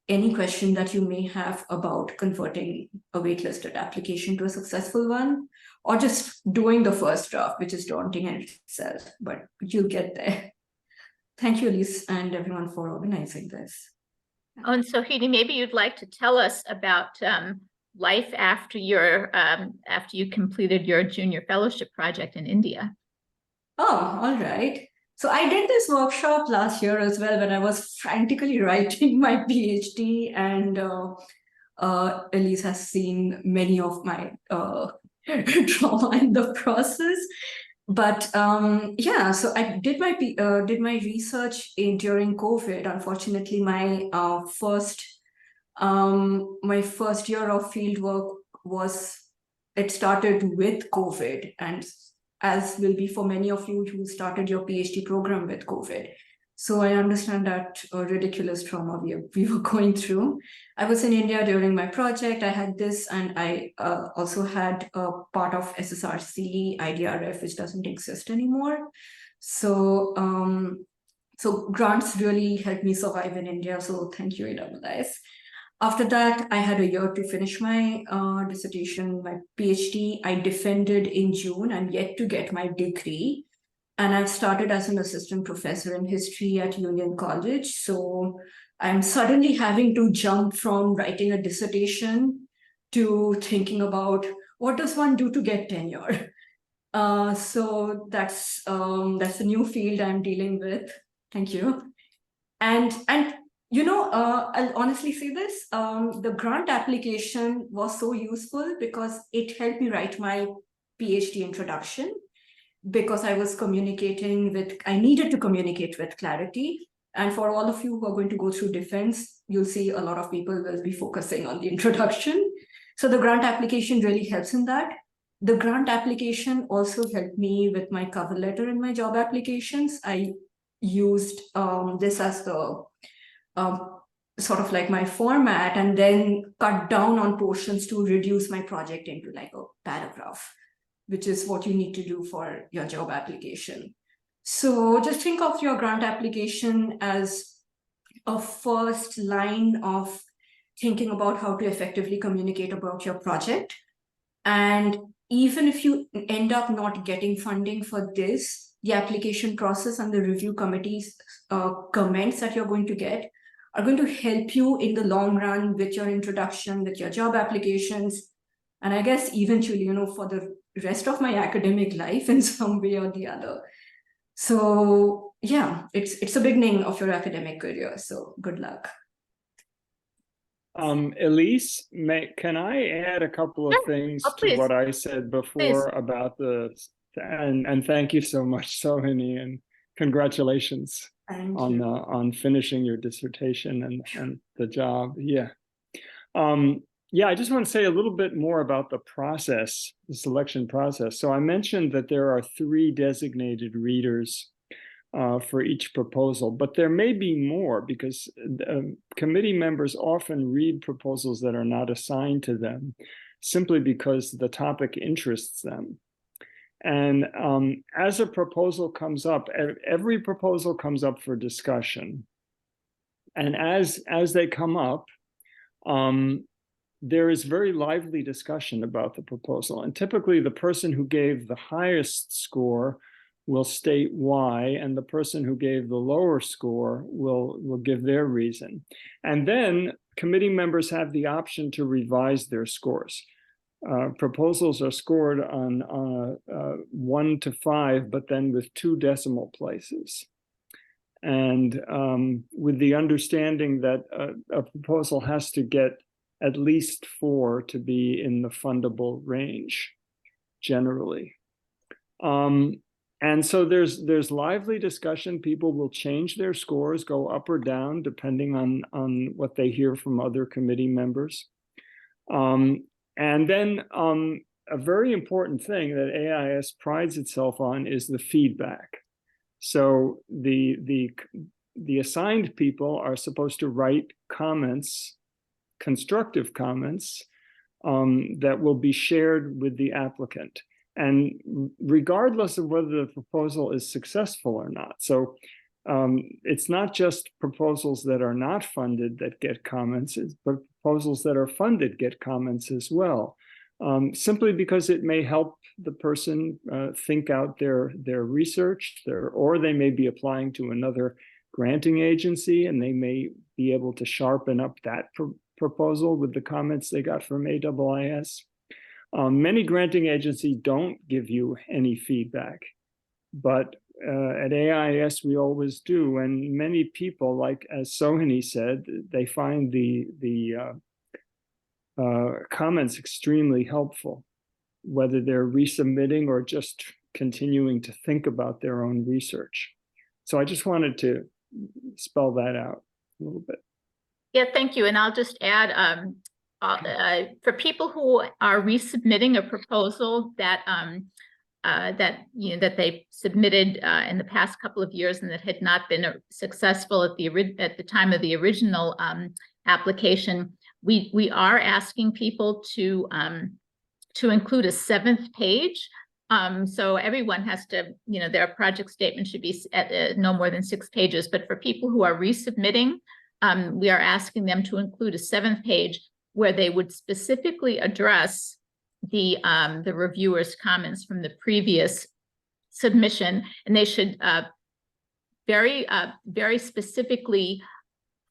any question that you may have about converting a waitlisted application to a successful one, or just doing the first draft, which is daunting in itself, but you'll get there. Thank you, Elise, and everyone for organizing this. Oh, and so Hidi, maybe you'd like to tell us about life after after you completed your junior fellowship project in India. Oh, all right. So I did this workshop last year as well when I was frantically writing my PhD, and Elise has seen many of my trauma in the process. But yeah, so I did my research during COVID. Unfortunately, my first year of field work started with COVID, and as will be for many of you who started your PhD program with COVID. So I understand that ridiculous trauma we were going through. I was in India during my project. I had this, and I also had a part of SSRC, IDRF, which doesn't exist anymore. So, so grants really helped me survive in India. So thank you, AIIS. After that, I had a year to finish my dissertation, my PhD. I defended in June. I'm yet to get my degree. And I've started as an assistant professor in history at Union College. So I'm suddenly having to jump from writing a dissertation to thinking about what does one do to get tenure. So that's the new field I'm dealing with. Thank you. And you know, I'll honestly say this, the grant application was so useful because it helped me write my PhD introduction, because I was I needed to communicate with clarity. And for all of you who are going to go through defense, you'll see a lot of people will be focusing on the introduction. So the grant application really helps in that. The grant application also helped me with my cover letter and my job applications. I used this as the sort of like my format, and then cut down on portions to reduce my project into like a paragraph, which is what you need to do for your job application. So just think of your grant application as a first line of thinking about how to effectively communicate about your project. And even if you end up not getting funding for this, the application process and the review committee's comments that you're going to get are going to help you in the long run with your introduction, with your job applications, and I guess eventually, you know, for the rest of my academic life in some way or the other. So yeah, it's the beginning of your academic career. So good luck. Elise, can I add a couple of things to what I said before about and thank you so much, Sohini, and congratulations on finishing your dissertation and the job. Yeah. Yeah, I just want to say a little bit more about the process, the selection process. So I mentioned that there are 3 designated readers for each proposal, but there may be more, because committee members often read proposals that are not assigned to them simply because the topic interests them. And as a proposal comes up, every proposal comes up for discussion. And as they come up, there is very lively discussion about the proposal. And typically the person who gave the highest score will state why, and the person who gave the lower score will give their reason. And then committee members have the option to revise their scores. Proposals are scored on 1 to 5, but then with 2 decimal places. And with the understanding that a proposal has to get at least 4 to be in the fundable range, generally. And so there's lively discussion. People will change their scores, go up or down, depending on what they hear from other committee members. And then a very important thing that AIIS prides itself on is the feedback. So the assigned people are supposed to write comments, constructive comments, that will be shared with the applicant. And regardless of whether the proposal is successful or not. So it's not just proposals that are not funded that get comments, but proposals that are funded get comments as well. Simply because it may help the person think out their research, or they may be applying to another granting agency and they may be able to sharpen up that proposal with the comments they got from AIIS. Many granting agencies don't give you any feedback, but at AIIS we always do, and many people, like as Sohini said, they find the comments extremely helpful, whether they're resubmitting or just continuing to think about their own research. So I just wanted to spell that out a little bit. Yeah, thank you. And I'll just add, for people who are resubmitting a proposal that that they submitted in the past couple of years and that had not been successful at the time of the original application, we are asking people to include a 7th page. So everyone has to, their project statement should be at no more than 6 pages. But for people who are resubmitting, we are asking them to include a 7th page where they would specifically address the reviewer's comments from the previous submission, and they should very specifically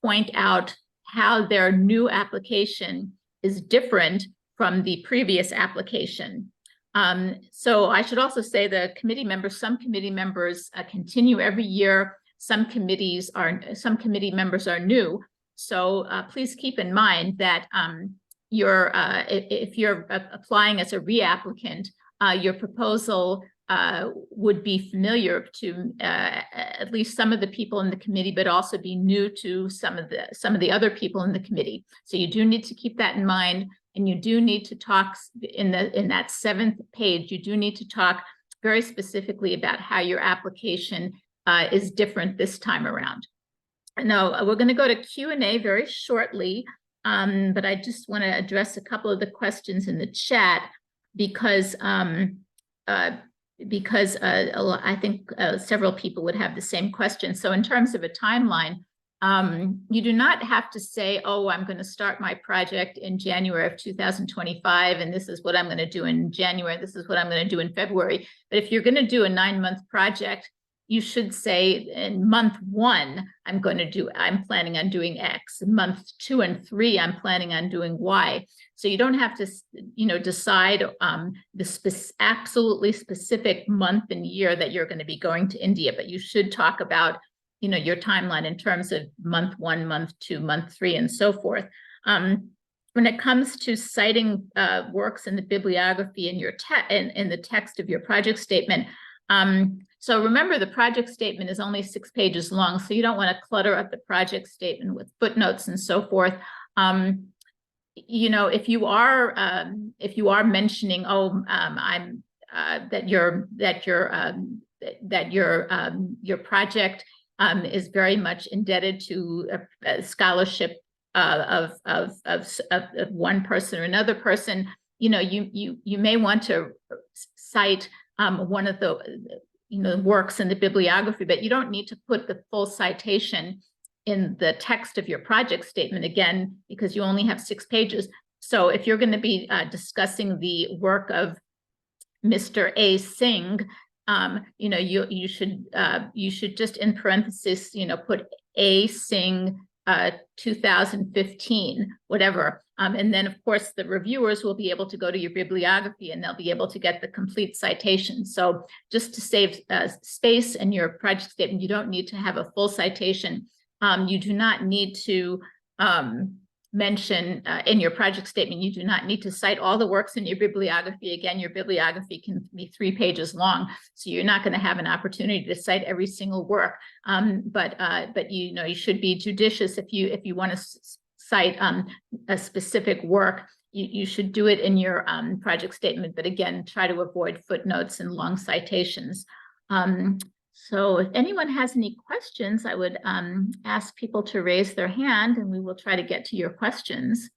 point out how their new application is different from the previous application. So I should also say the committee members, some committee members continue every year. Some committee members are new. So please keep in mind that if you're applying as a reapplicant, your proposal would be familiar to at least some of the people in the committee, but also be new to some of the other people in the committee. So you do need to keep that in mind, and you do need to talk in that 7th page. You do need to talk very specifically about how your application is different this time around. Now we're going to go to Q&A very shortly, but I just want to address a couple of the questions in the chat because I think several people would have the same question. So in terms of a timeline, you do not have to say, oh, I'm going to start my project in January of 2025, and this is what I'm going to do in January, this is what I'm going to do in February. But if you're going to do a 9-month project, you should say in month 1, I'm planning on doing X. In month 2 and 3, I'm planning on doing Y. So you don't have to, decide the absolutely specific month and year that you're going to be going to India, but you should talk about, your timeline in terms of month 1, month 2, month 3, and so forth. When it comes to citing works in the bibliography in in the text of your project statement, so remember, the project statement is only 6 pages long, so you don't want to clutter up the project statement with footnotes and so forth. If you are mentioning, that your project is very much indebted to a scholarship of one person or another person, you may want to cite one of the works in the bibliography, but you don't need to put the full citation in the text of your project statement, again, because you only have 6 pages. So if you're going to be discussing the work of Mr. A. Singh, you should just in parentheses, put A. Singh 2015, whatever. And then, of course, the reviewers will be able to go to your bibliography and they'll be able to get the complete citation. So just to save space in your project statement, you don't need to have a full citation. You do not need to mention in your project statement, you do not need to cite all the works in your bibliography. Again, your bibliography can be 3 pages long, so you're not going to have an opportunity to cite every single work. But you should be judicious if you want to cite a specific work. You should do it in your project statement, but again, try to avoid footnotes and long citations. So if anyone has any questions, I would ask people to raise their hand and we will try to get to your questions.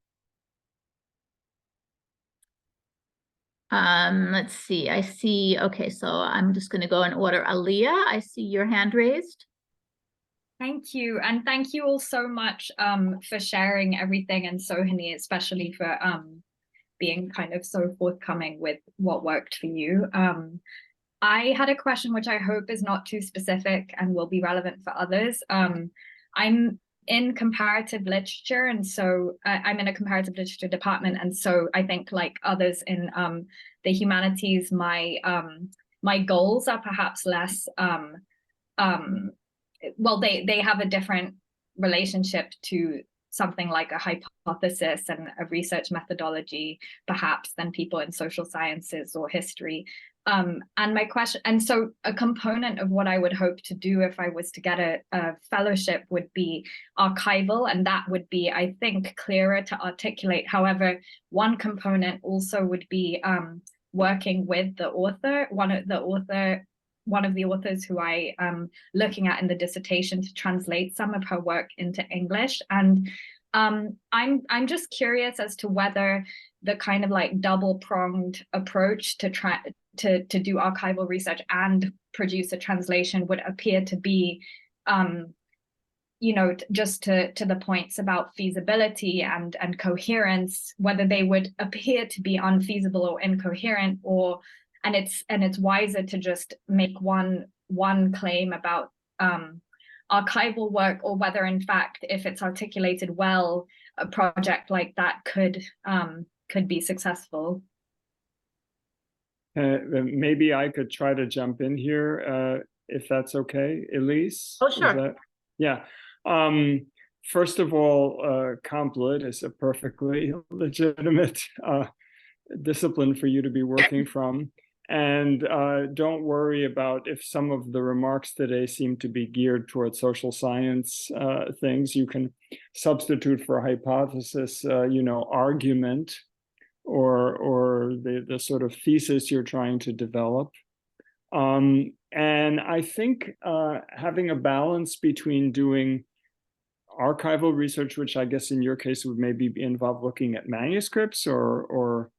Let's see, okay, so I'm just going to go in order. Aaliyah, I see your hand raised. Thank you. And thank you all so much for sharing everything, and Sohini, especially for being kind of so forthcoming with what worked for you. I had a question which I hope is not too specific and will be relevant for others. I'm in comparative literature, and so I'm in a comparative literature department, and so I think, like others in the humanities, my goals are perhaps less well, they have a different relationship to something like a hypothesis and a research methodology, perhaps, than people in social sciences or history. And my question, and so a component of what I would hope to do if I was to get a fellowship would be archival, and that would be, I think, clearer to articulate. However, one component also would be working with the author, one of the authors who I am looking at in the dissertation, to translate some of her work into English. And I'm just curious as to whether the kind of like double-pronged approach to try to do archival research and produce a translation would appear to be, you know, just to the points about feasibility and coherence, whether they would appear to be unfeasible or incoherent, or and it's wiser to just make one claim about archival work, or whether in fact, if it's articulated well, a project like that could be successful. Maybe I could try to jump in here, if that's okay, Elise. Oh, sure. Yeah. First of all, CompLit is a perfectly legitimate discipline for you to be working from. And don't worry about if some of the remarks today seem to be geared towards social science things. You can substitute for hypothesis, you know, argument, or the sort of thesis you're trying to develop. And I think having a balance between doing archival research, which I guess in your case would maybe involve looking at manuscripts or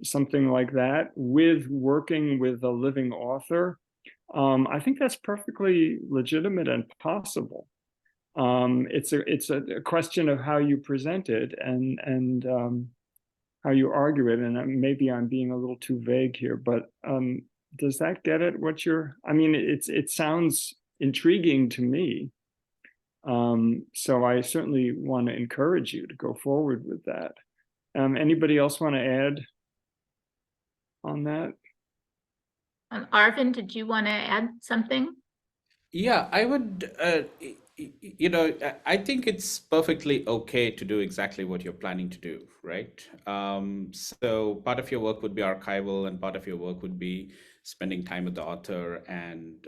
something like that, with working with a living author, I think that's perfectly legitimate and possible. It's a question of how you present it and how you argue it. And maybe I'm being a little too vague here, but does that get at what you're? I mean, it sounds intriguing to me. So I certainly want to encourage you to go forward with that. Anybody else want to add on that? Arvind, did you want to add something? Yeah, I would, you know, I think it's perfectly okay to do exactly what you're planning to do, right? So part of your work would be archival, and part of your work would be spending time with the author and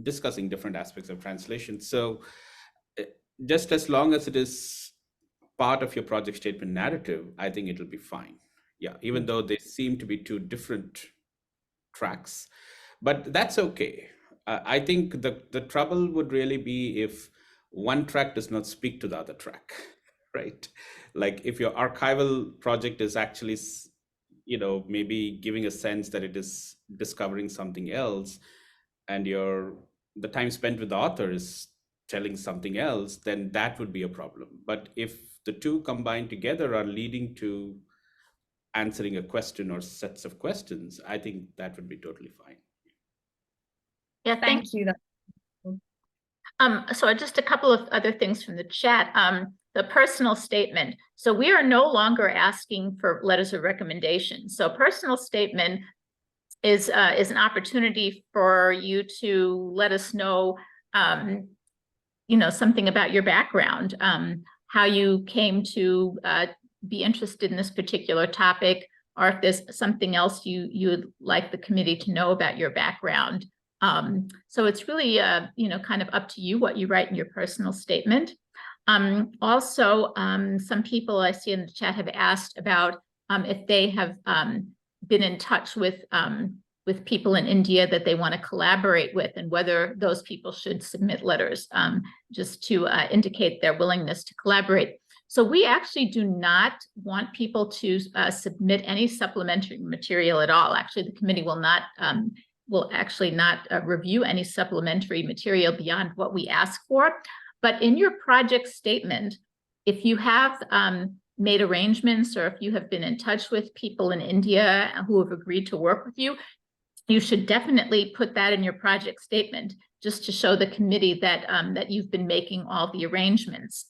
discussing different aspects of translation. So just as long as it is part of your project statement narrative, I think it'll be fine. Yeah, even though they seem to be two different tracks, but that's okay. I think the trouble would really be if one track does not speak to the other track, right? Like if your archival project is actually, you know, maybe giving a sense that it is discovering something else, and the time spent with the author is telling something else, then that would be a problem. But if the two combined together are leading to answering a question or sets of questions, I think that would be totally fine. Yeah, Thank you. So just a couple of other things from the chat. The personal statement. So we are no longer asking for letters of recommendation. So personal statement is an opportunity for you to let us know, you know, something about your background, how you came to be interested in this particular topic, or if there's something else you would like the committee to know about your background. So it's really, you know, kind of up to you what you write in your personal statement. Also, some people I see in the chat have asked about if they have been in touch with people in India that they want to collaborate with, and whether those people should submit letters, just to indicate their willingness to collaborate. So we actually do not want people to submit any supplementary material at all. Actually, the committee will not will actually not review any supplementary material beyond what we ask for. But in your project statement, if you have made arrangements or if you have been in touch with people in India who have agreed to work with you, you should definitely put that in your project statement just to show the committee that that you've been making all the arrangements.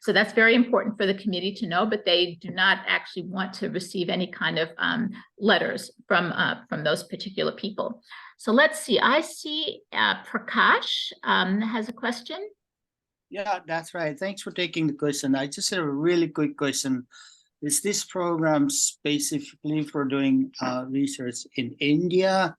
So that's very important for the committee to know, but they do not actually want to receive any kind of letters from those particular people. So let's see, I see Prakash has a question. Yeah, that's right. Thanks for taking the question. I just have a really quick question. Is this program specifically for doing research in India?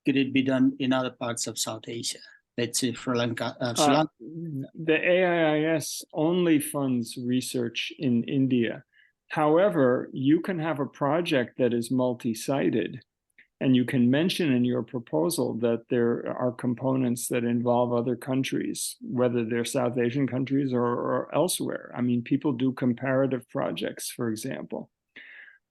Could it be done in other parts of South Asia? Let's say Sri Lanka. The AIIS only funds research in India. However, you can have a project that is multi-sited, and you can mention in your proposal that there are components that involve other countries, whether they're South Asian countries or elsewhere. I mean, people do comparative projects, for example.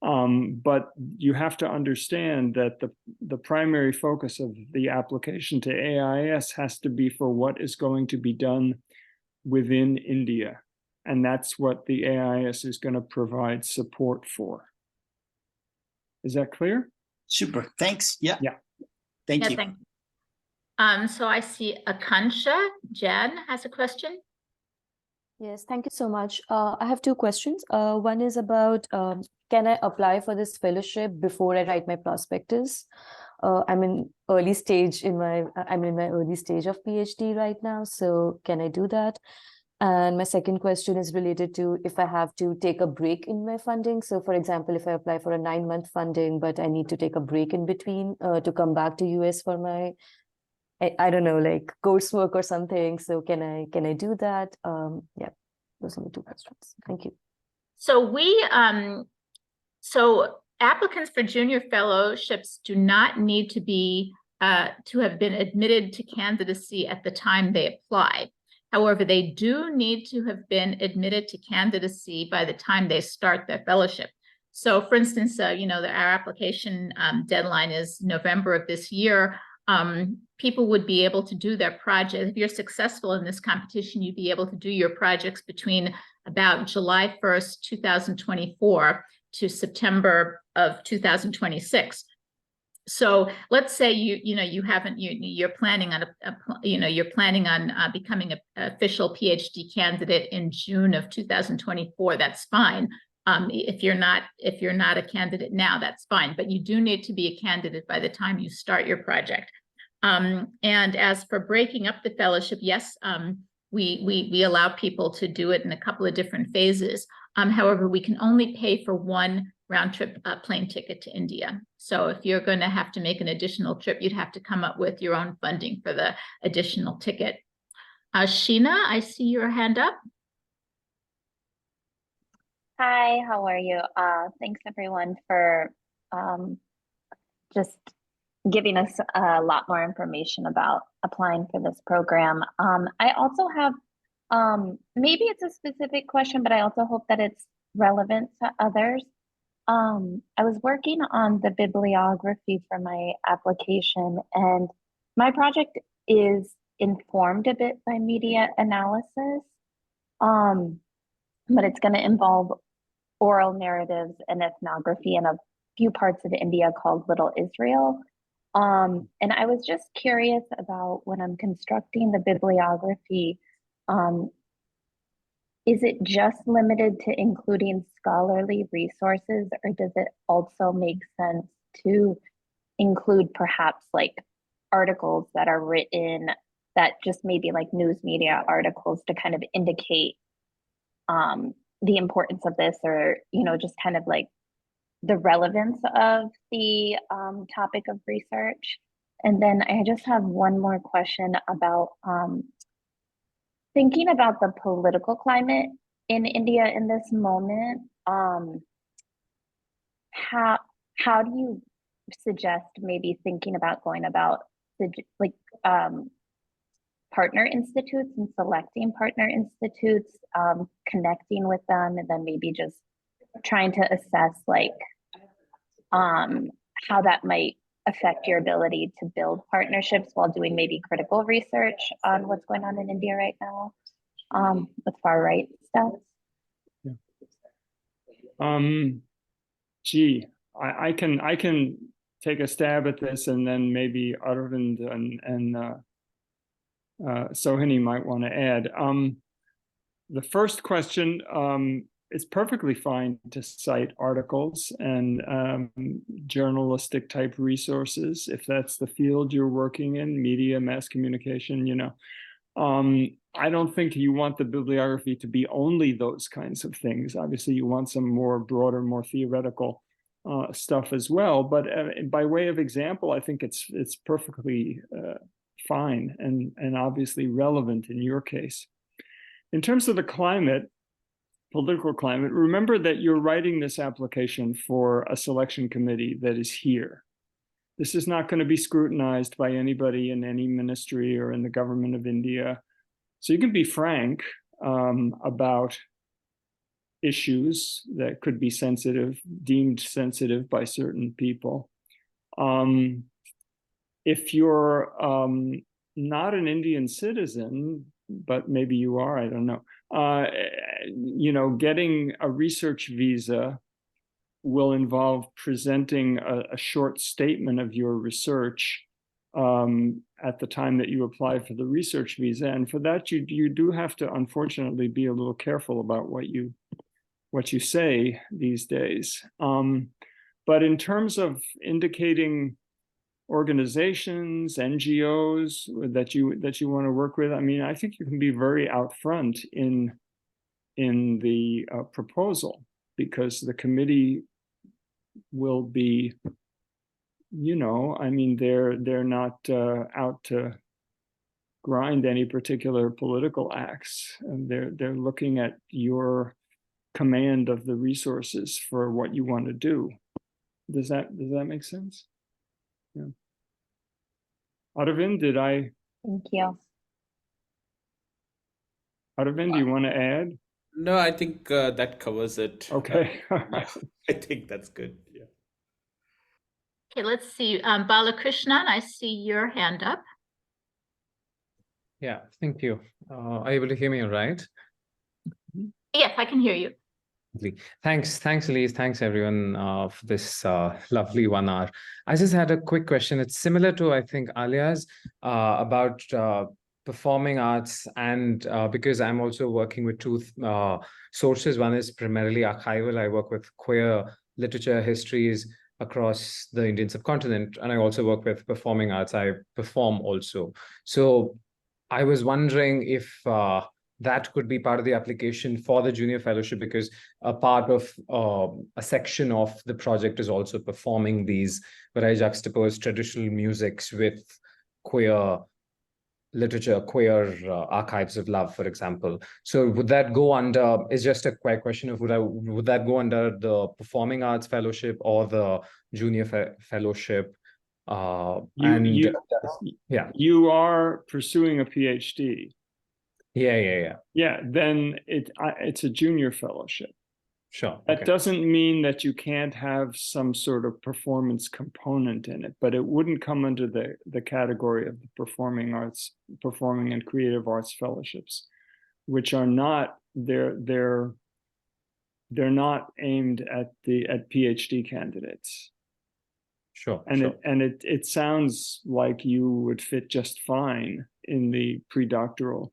But you have to understand that the primary focus of the application to AIIS has to be for what is going to be done within India. And that's what the AIIS is going to provide support for. Is that clear? Super. Thanks. Yeah. Thank you. Thank you. So I see Akansha. Jan has a question. Yes, thank you so much. I have two questions. One is about, can I apply for this fellowship before I write my prospectus? I'm in early stage I'm in my early stage of PhD right now. So can I do that? And my second question is related to if I have to take a break in my funding. So for example, if I apply for a 9-month funding, but I need to take a break in between to come back to US for my, I don't know, like coursework or something. So can I do that? Yeah, those are the two questions. Thank you. So so applicants for junior fellowships do not need to be to have been admitted to candidacy at the time they apply. However, they do need to have been admitted to candidacy by the time they start their fellowship. So for instance, our application deadline is November of this year. People would be able to do their project. If you're successful in this competition, you'd be able to do your projects between about July 1st, 2024 to September of 2026. So let's say you're planning on becoming an official PhD candidate in June of 2024. That's fine. If you're not a candidate now, that's fine. But you do need to be a candidate by the time you start your project. And as for breaking up the fellowship, yes, we allow people to do it in a couple of different phases. However, we can only pay for one round-trip plane ticket to India. So if you're going to have to make an additional trip, you'd have to come up with your own funding for the additional ticket. Sheena, I see your hand up. Hi, how are you? Thanks everyone for just giving us a lot more information about applying for this program. I also have, maybe it's a specific question, but I also hope that it's relevant to others. I was working on the bibliography for my application, and my project is informed a bit by media analysis, but it's going to involve oral narratives and ethnography in a few parts of India called Little Israel. And I was just curious about when I'm constructing the bibliography, is it just limited to including scholarly resources, or does it also make sense to include perhaps like articles that are written that just maybe like news media articles to kind of indicate the importance of this, or, just kind of like the relevance of the topic of research? And then I just have one more question about thinking about the political climate in India in this moment. How do you suggest maybe thinking about going about like partner institutes and selecting partner institutes, connecting with them, and then maybe just trying to assess like how that might affect your ability to build partnerships while doing maybe critical research on what's going on in India right now, with far right stuff? Gee, I can take a stab at this, and then maybe Arvind and Sohini might want to add. The first question, it's perfectly fine to cite articles and journalistic type resources if that's the field you're working in, media, mass communication, you know. I don't think you want the bibliography to be only those kinds of things. Obviously, you want some more broader, more theoretical stuff as well. But by way of example, I think it's perfectly fine and obviously relevant in your case. In terms of the climate, political climate, remember that you're writing this application for a selection committee that is here. This is not going to be scrutinized by anybody in any ministry or in the government of India. So you can be frank about issues that could be sensitive, deemed sensitive by certain people. If you're not an Indian citizen, but maybe you are, I don't know, you know, getting a research visa will involve presenting a short statement of your research at the time that you apply for the research visa. And for that, you do have to, unfortunately, be a little careful about what you say these days. But in terms of indicating organizations, NGOs that you want to work with, I mean, I think you can be very out front in the proposal, because the committee will be, you know, I mean, they're not out to grind any particular political axe. And they're looking at your command of the resources for what you want to do. Does that make sense? Yeah. Arvind, Thank you. Arvind, do you want to add? No, I think that covers it. Okay. Yeah, I think that's good. Yeah. Okay, let's see. Balakrishnan, I see your hand up. Yeah, thank you. Are you able to hear me all right? Yes, I can hear you. Thanks, Elise. Thanks, everyone, for this lovely 1 hour. I just had a quick question. It's similar to, I think, Alia's about performing arts, and because I'm also working with two sources. One is primarily archival. I work with queer literature, histories across the Indian subcontinent, and I also work with performing arts. I perform also. So I was wondering if that could be part of the application for the junior fellowship, because a part of a section of the project is also performing these, where I juxtapose traditional musics with queer literature, queer archives of love, for example. So would that go under, it's just a quick question of would that go under the performing arts fellowship or the junior fellowship? You are pursuing a PhD. Yeah. Then it's a junior fellowship. Sure. That doesn't mean that you can't have some sort of performance component in it, but it wouldn't come under the category of the performing and creative arts fellowships, which are not, they're not aimed at PhD candidates. Sure. It sounds like you would fit just fine in the predoctoral.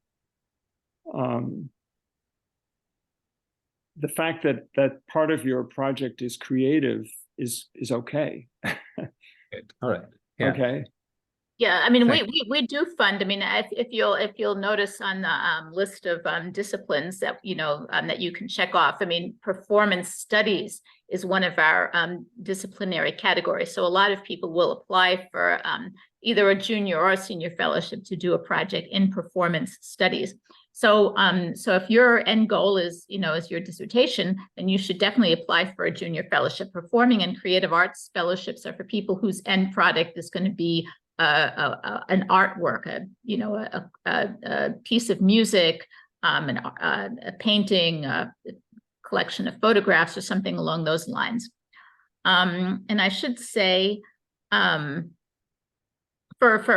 The fact that part of your project is creative is okay. Good. All right. Yeah. Okay. Yeah, I mean, we do fund. I mean, if you'll notice on the list of disciplines that that you can check off. I mean, performance studies is one of our disciplinary categories. So a lot of people will apply for either a junior or a senior fellowship to do a project in performance studies. So so if your end goal is is your dissertation, then you should definitely apply for a junior fellowship. Performing and creative arts fellowships are for people whose end product is going to be an artwork, a piece of music, a painting, a collection of photographs, or something along those lines. And I should say for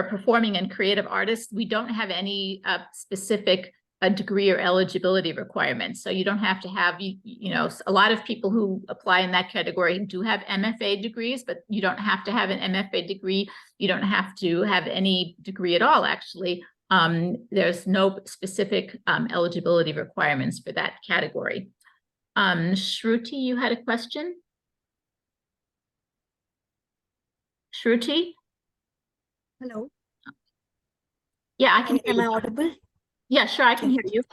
performing and creative artists, we don't have any specific degree or eligibility requirements. So you don't have to have, you know, a lot of people who apply in that category do have MFA degrees, but you don't have to have an MFA degree. You don't have to have any degree at all, actually. There's no specific eligibility requirements for that category. Shruti, you had a question? Shruti? Hello. Yeah, I can hear Am I you. audible? Yeah, sure, I can hear you.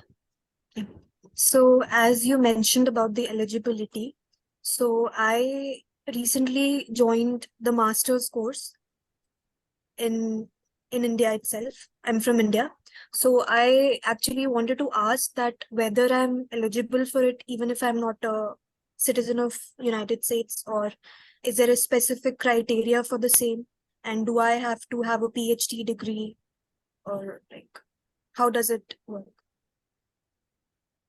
So as you mentioned about the eligibility, so I recently joined the master's course in India itself. I'm from India. So I actually wanted to ask that whether I'm eligible for it, even if I'm not a citizen of United States, or is there a specific criteria for the same? And do I have to have a PhD degree, or like, how does it work?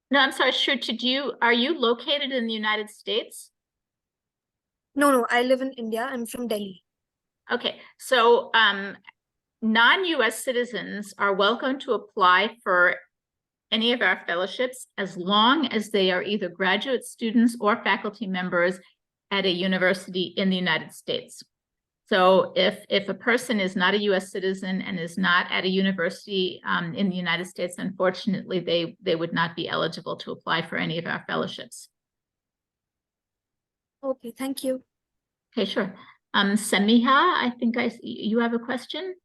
No, I'm sorry, Shruti, are you located in the United States? No, I live in India. I'm from Delhi. Okay, so non-US citizens are welcome to apply for any of our fellowships as long as they are either graduate students or faculty members at a university in the United States. So if a person is not a US citizen and is not at a university in the United States, unfortunately, they would not be eligible to apply for any of our fellowships. Okay, thank you. Okay, sure. Samiha, I think you have a question?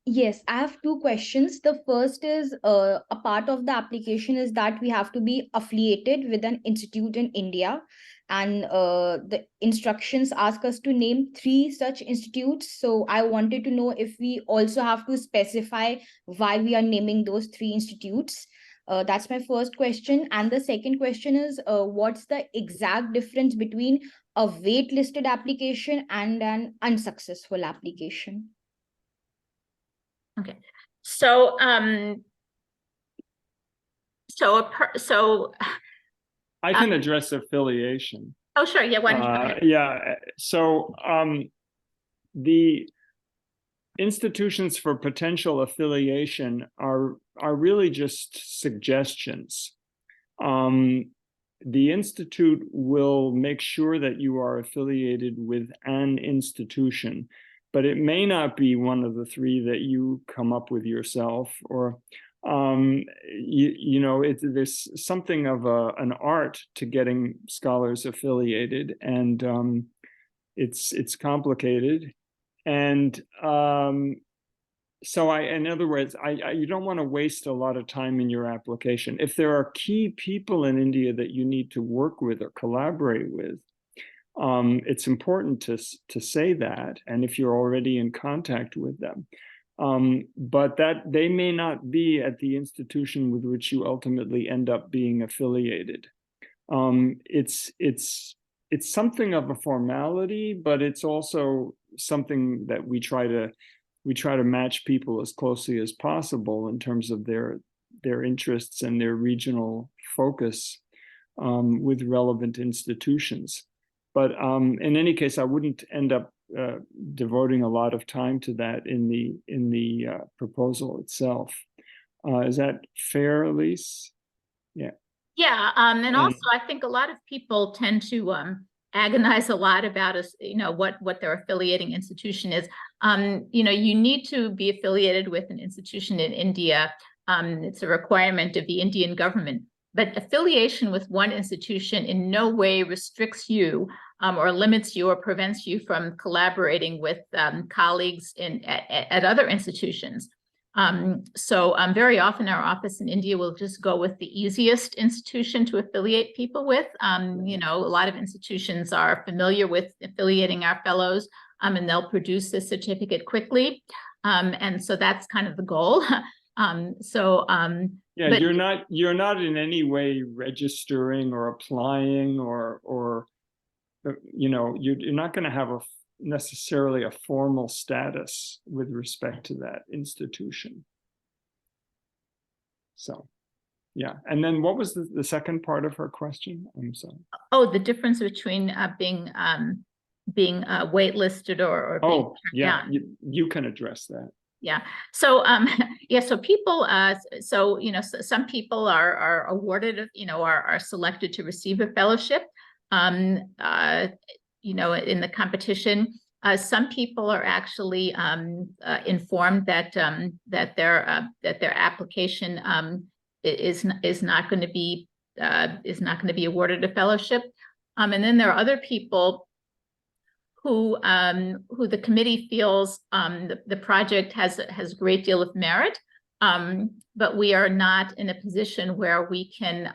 Yes, I have two questions. The first is a part of the application is that we have to be affiliated with an institute in India. And the instructions ask us to name 3 such institutes. So I wanted to know if we also have to specify why we are naming those 3 institutes. That's my first question. And the second question is, what's the exact difference between a waitlisted application and an unsuccessful application? Okay, so I can address affiliation. Oh, sure, yeah, why don't you go ahead? Yeah, so the institutions for potential affiliation are really just suggestions. The institute will make sure that you are affiliated with an institution, but it may not be one of the 3 that you come up with yourself, or you know, there's something of an art to getting scholars affiliated, and it's complicated. And so in other words, you don't want to waste a lot of time in your application. If there are key people in India that you need to work with or collaborate with, it's important to say that, and if you're already in contact with them. But that they may not be at the institution with which you ultimately end up being affiliated. It's something of a formality, but it's also something that we try to match people as closely as possible in terms of their interests and their regional focus with relevant institutions. But in any case, I wouldn't end up devoting a lot of time to that in the proposal itself. Is that fair, Elise? Yeah. Yeah, and also I think a lot of people tend to agonize a lot about what their affiliating institution is. You know, you need to be affiliated with an institution in India. It's a requirement of the Indian government. But affiliation with one institution in no way restricts you or limits you or prevents you from collaborating with colleagues at other institutions. So very often our office in India will just go with the easiest institution to affiliate people with. You know, a lot of institutions are familiar with affiliating our fellows, and they'll produce the certificate quickly. And so that's kind of the goal. Yeah, but you're not in any way registering or applying or you know, you're not going to have necessarily a formal status with respect to that institution. So, yeah. And then what was the second part of her question? I'm sorry. Oh, the difference between being being waitlisted or being Oh, turned yeah, down. you can address that. Yeah. So yeah, so people so some people are awarded, are selected to receive a fellowship. In the competition. Some people are actually informed that that their application is not going to be awarded a fellowship. And then there are other people who the committee feels the project has a great deal of merit, but we are not in a position where we can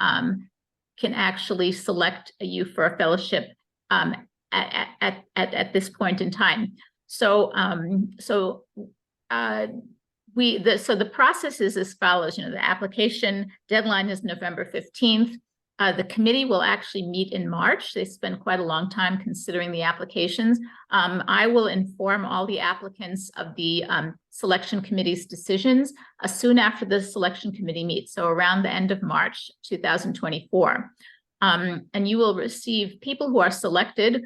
actually select you for a fellowship at this point in time. So the process is as follows. The application deadline is November 15th. The committee will actually meet in March. They spend quite a long time considering the applications. I will inform all the applicants of the selection committee's decisions soon after the selection committee meets, so around the end of March 2024. And you will receive, people who are selected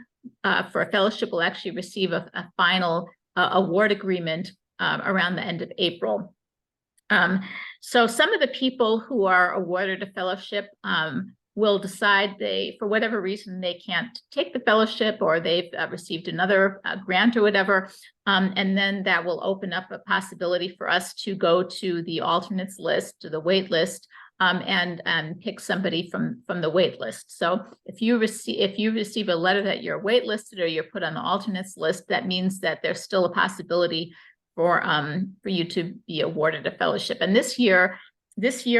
for a fellowship will actually receive a final award agreement around the end of April. So some of the people who are awarded a fellowship will decide for whatever reason, they can't take the fellowship, or they've received another grant or whatever. And then that will open up a possibility for us to go to the alternates list, to the wait list, and pick somebody from the wait list. So if you receive a letter that you're waitlisted or you're put on the alternates list, that means that there's still a possibility for you to be awarded a fellowship. And this year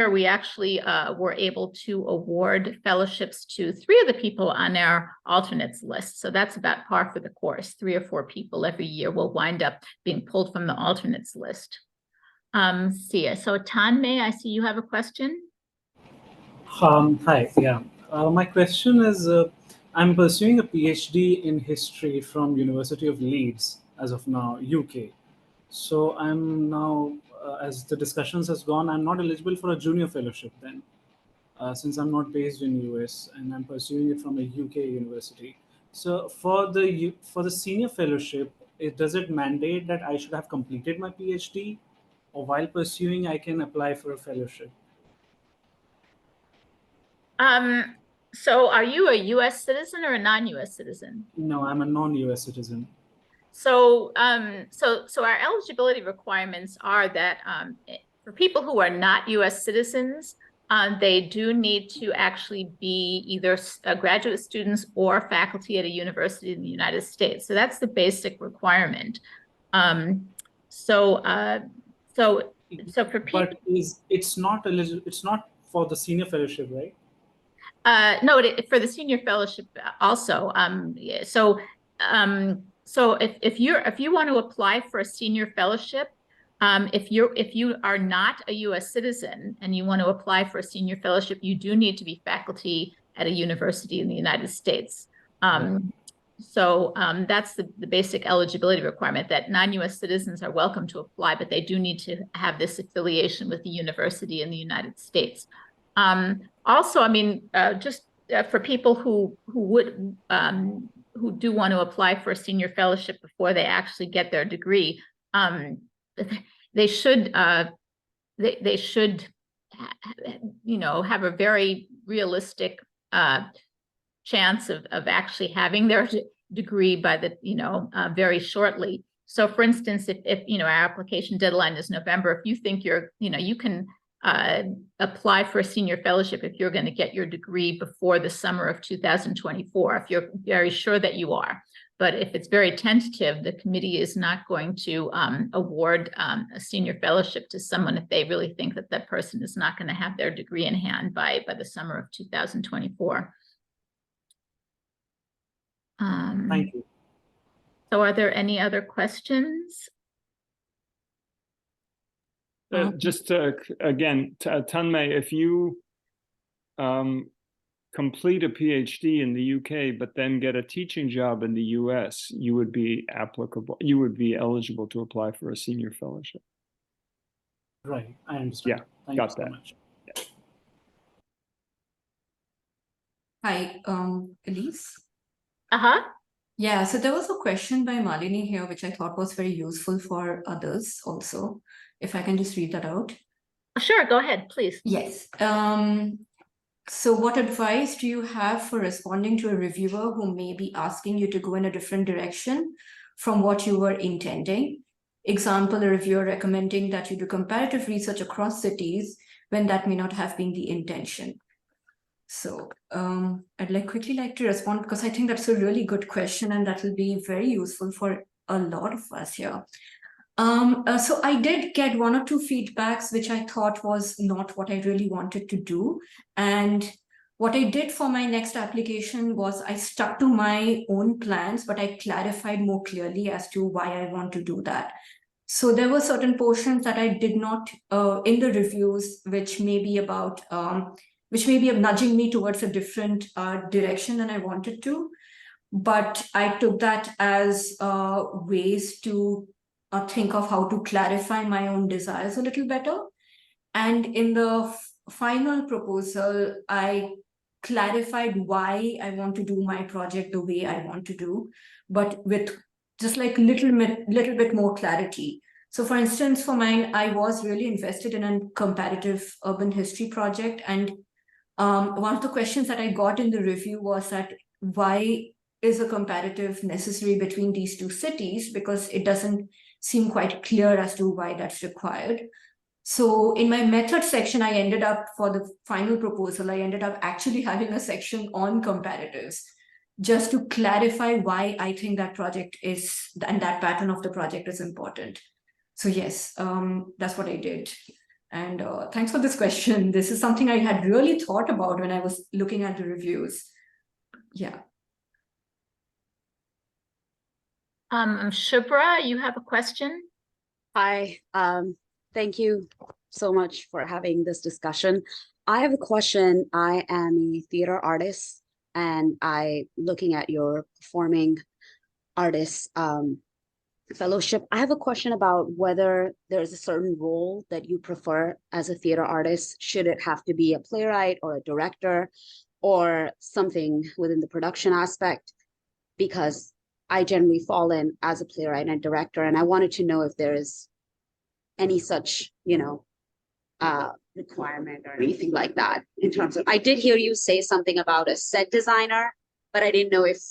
we actually were able to award fellowships to 3 of the people on our alternates list. So that's about par for the course. 3 or 4 people every year will wind up being pulled from the alternates list. So Tanmay, I see you have a question. Hi, yeah. My question is, I'm pursuing a PhD in history from University of Leeds as of now, UK. So I'm now, as the discussions has gone, I'm not eligible for a junior fellowship then, since I'm not based in US and I'm pursuing it from a UK university. So for the senior fellowship, does it mandate that I should have completed my PhD, or while pursuing I can apply for a fellowship? So are you a US citizen or a non-US citizen? No, I'm a non-US citizen. So our eligibility requirements are that for people who are not US citizens, they do need to actually be either graduate students or faculty at a university in the United States. So that's the basic requirement. So for people, But it's not eligible? It's not for the senior fellowship, right? No, for the senior fellowship also. So if you want to apply for a senior fellowship, if you are not a U.S. citizen and you want to apply for a senior fellowship, you do need to be faculty at a university in the United States. So that's the basic eligibility requirement, that non-U.S. citizens are welcome to apply, but they do need to have this affiliation with the university in the United States. Also, I mean, just for people who do want to apply for a senior fellowship before they actually get their degree, they should have a very realistic chance of actually having their degree by very shortly. So for instance, if our application deadline is November, if you think you can apply for a senior fellowship if you're going to get your degree before the summer of 2024, if you're very sure that you are. But if it's very tentative, the committee is not going to award a senior fellowship to someone if they really think that that person is not going to have their degree in hand by the summer of 2024. Thank you. So are there any other questions? Just again, Tanmay, if you complete a PhD in the UK, but then get a teaching job in the US, you would be eligible to apply for a senior fellowship. Right, I understand. Yeah, Thank got you so that. much. Yeah. Hi, Elise. Uh-huh. Yeah, so there was a question by Malini here, which I thought was very useful for others also. If I can just read that out. Sure, go ahead, please. Yes. So what advice do you have for responding to a reviewer who may be asking you to go in a different direction from what you were intending? Example, a reviewer recommending that you do comparative research across cities when that may not have been the intention. So I'd quickly like to respond because I think that's a really good question and that will be very useful for a lot of us here. So I did get one or two feedbacks, which I thought was not what I really wanted to do. And what I did for my next application was I stuck to my own plans, but I clarified more clearly as to why I want to do that. So there were certain portions that I did not in the reviews, which may be about, which may be nudging me towards a different direction than I wanted to. But I took that as ways to think of how to clarify my own desires a little better. And in the final proposal, I clarified why I want to do my project the way I want to do, but with just little bit more clarity. So for instance, for mine, I was really invested in a comparative urban history project. And one of the questions that I got in the review was that why is a comparative necessary between these two cities? Because it doesn't seem quite clear as to why that's required. So in my method section, I ended up, for the final proposal, I ended up actually having a section on comparatives, just to clarify why I think that project is, and that pattern of the project is important. So yes, that's what I did. And thanks for this question. This is something I had really thought about when I was looking at the reviews. Yeah. Shubhra, you have a question? Hi, thank you so much for having this discussion. I have a question. I am a theater artist and looking at your performing artist fellowship, I have a question about whether there's a certain role that you prefer as a theater artist. Should it have to be a playwright or a director or something within the production aspect? Because I generally fall in as a playwright and a director, and I wanted to know if there is any such, requirement or anything like that in terms of, I did hear you say something about a set designer, but I didn't know if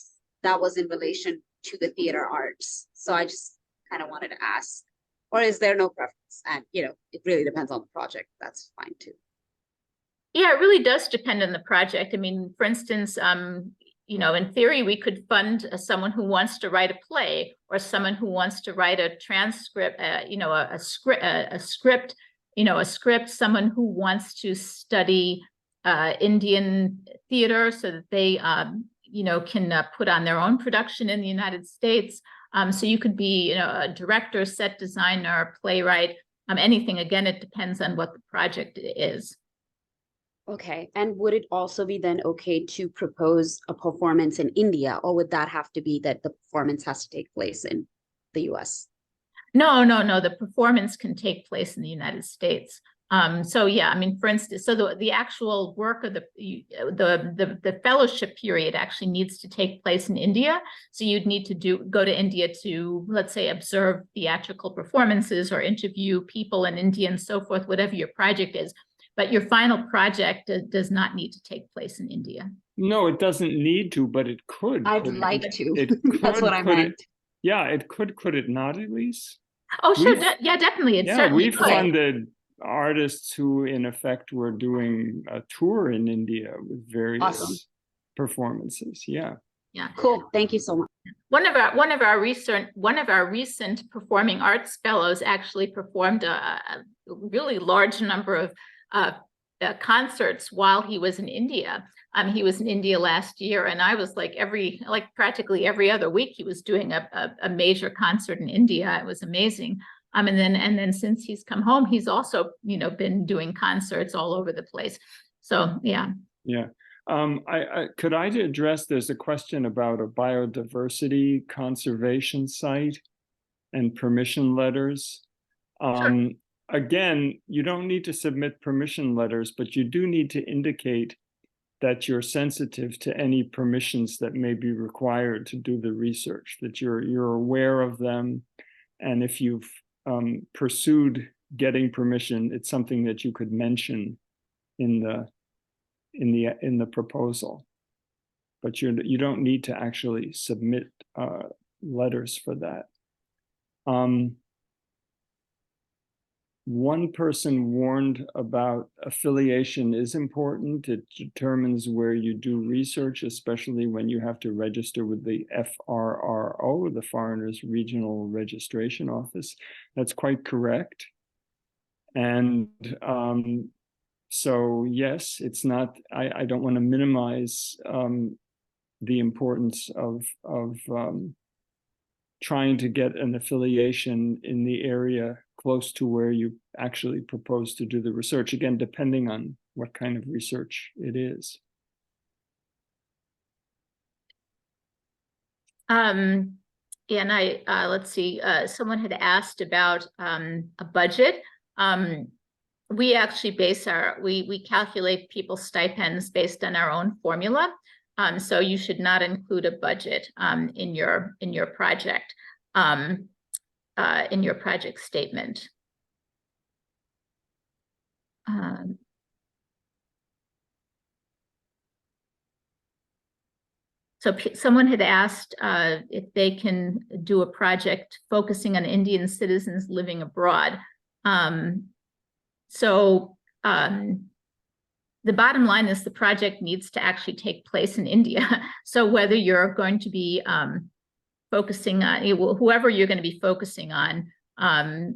that was in relation to the theater arts. So I just kind of wanted to ask, or is there no preference? And, it really depends on the project. That's fine too. Yeah, it really does depend on the project. I mean, for instance, in theory, we could fund someone who wants to write a play or someone who wants to write a transcript, a script, someone who wants to study Indian theater so that they, can put on their own production in the United States. So you could be, a director, set designer, playwright, anything. Again, it depends on what the project is. Okay, and would it also be then okay to propose a performance in India, or would that have to be that the performance has to take place in the US? No. The performance can take place in the United States. So yeah, I mean, for instance, so the actual work of the fellowship period actually needs to take place in India. So you'd need to go to India to, let's say, observe theatrical performances or interview people in India and so forth, whatever your project is. But your final project does not need to take place in India. No, it doesn't need to, but it could. I'd like to. It could, That's what I meant. Yeah, it could. Could it not, AIIS? Oh, sure. Yeah, definitely. We funded artists who, in effect, were doing a tour in India with various performances. Yeah. Yeah. Cool. Thank you so much. One of our recent performing arts fellows actually performed a really large number of concerts while he was in India. He was in India last year, and I was practically every other week he was doing a major concert in India. It was amazing. And then since he's come home, he's also been doing concerts all over the place. So yeah. Yeah. Could I address? There's a question about a biodiversity conservation site and permission letters. Sure. Again, you don't need to submit permission letters, but you do need to indicate that you're sensitive to any permissions that may be required to do the research, that you're aware of them, and if you've pursued getting permission, it's something that you could mention in the proposal. But you don't need to actually submit letters for that. One person warned about affiliation is important. It determines where you do research, especially when you have to register with the FRRO, the Foreigners Regional Registration Office. That's quite correct. And so, yes, it's not, I don't want to minimize the importance of trying to get an affiliation in the area close to where you actually propose to do the research, again, depending on what kind of research it is. And let's see, someone had asked about a budget. We actually we calculate people's stipends based on our own formula. So you should not include a budget in your project statement. So someone had asked if they can do a project focusing on Indian citizens living abroad. The bottom line is the project needs to actually take place in India. So whether you're going to be focusing on, whoever you're going to be focusing on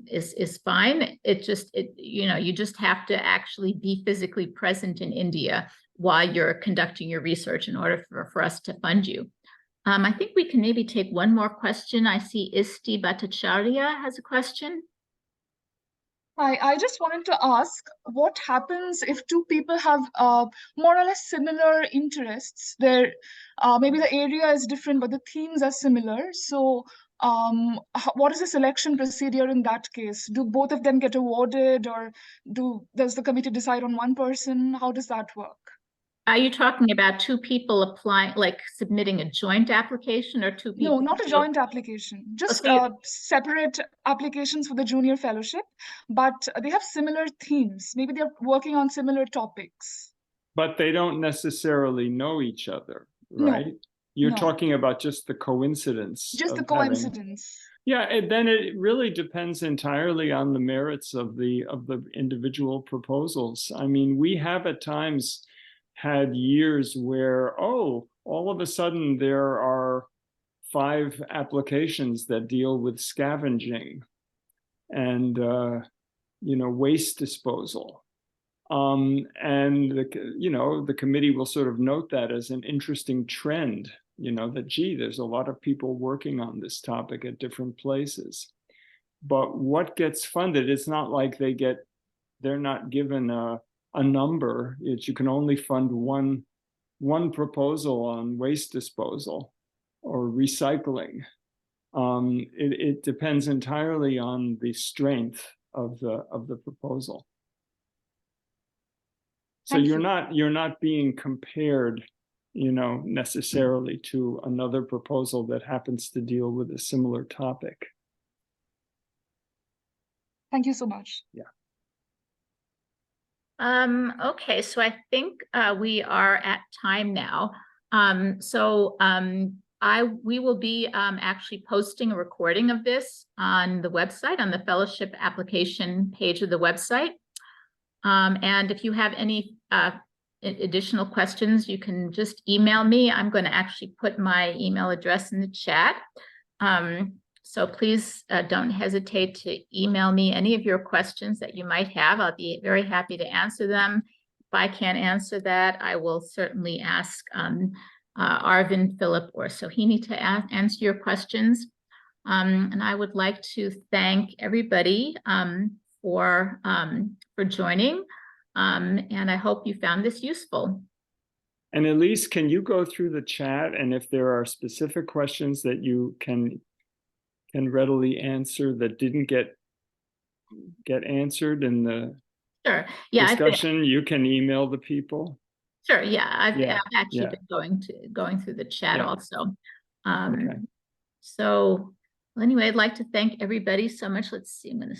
is fine. You just have to actually be physically present in India while you're conducting your research in order for us to fund you. I think we can maybe take one more question. I see Isti Bhattacharya has a question. Hi, I just wanted to ask what happens if two people have more or less similar interests. Maybe the area is different, but the themes are similar. So what is the selection procedure in that case? Do both of them get awarded, or does the committee decide on one person? How does that work? Are you talking about two people applying, like submitting a joint application, or two people? No, not a joint application, just separate applications for the junior fellowship, but they have similar themes. Maybe they're working on similar topics. But they don't necessarily know each other, right? No, you're talking about just the coincidence. Just the coincidence. Yeah, and then it really depends entirely on the merits of the individual proposals. I mean, we have at times had years where, all of a sudden there are 5 applications that deal with scavenging and waste disposal. And the committee will sort of note that as an interesting trend, that, gee, there's a lot of people working on this topic at different places. But what gets funded, it's not like they're not given a number. You can only fund one proposal on waste disposal or recycling. It depends entirely on the strength of the proposal. So you're not being compared, necessarily to another proposal that happens to deal with a similar topic. Thank you so much. Yeah. Okay, so I think we are at time now. We will be actually posting a recording of this on the website, on the fellowship application page of the website. And if you have any additional questions, you can just email me. I'm going to actually put my email address in the chat. So please don't hesitate to email me any of your questions that you might have. I'll be very happy to answer them. If I can't answer that, I will certainly ask Arvind, Philip, or Sohini to answer your questions. And I would like to thank everybody for joining. And I hope you found this useful. And Elise, can you go through the chat, and if there are specific questions that you can readily answer that didn't get answered in the discussion, you can email the people? Sure, yeah, I've Yeah, actually yeah. been going through the chat Yeah. also. Okay. So anyway, I'd like to thank everybody so much. Let's see, I'm gonna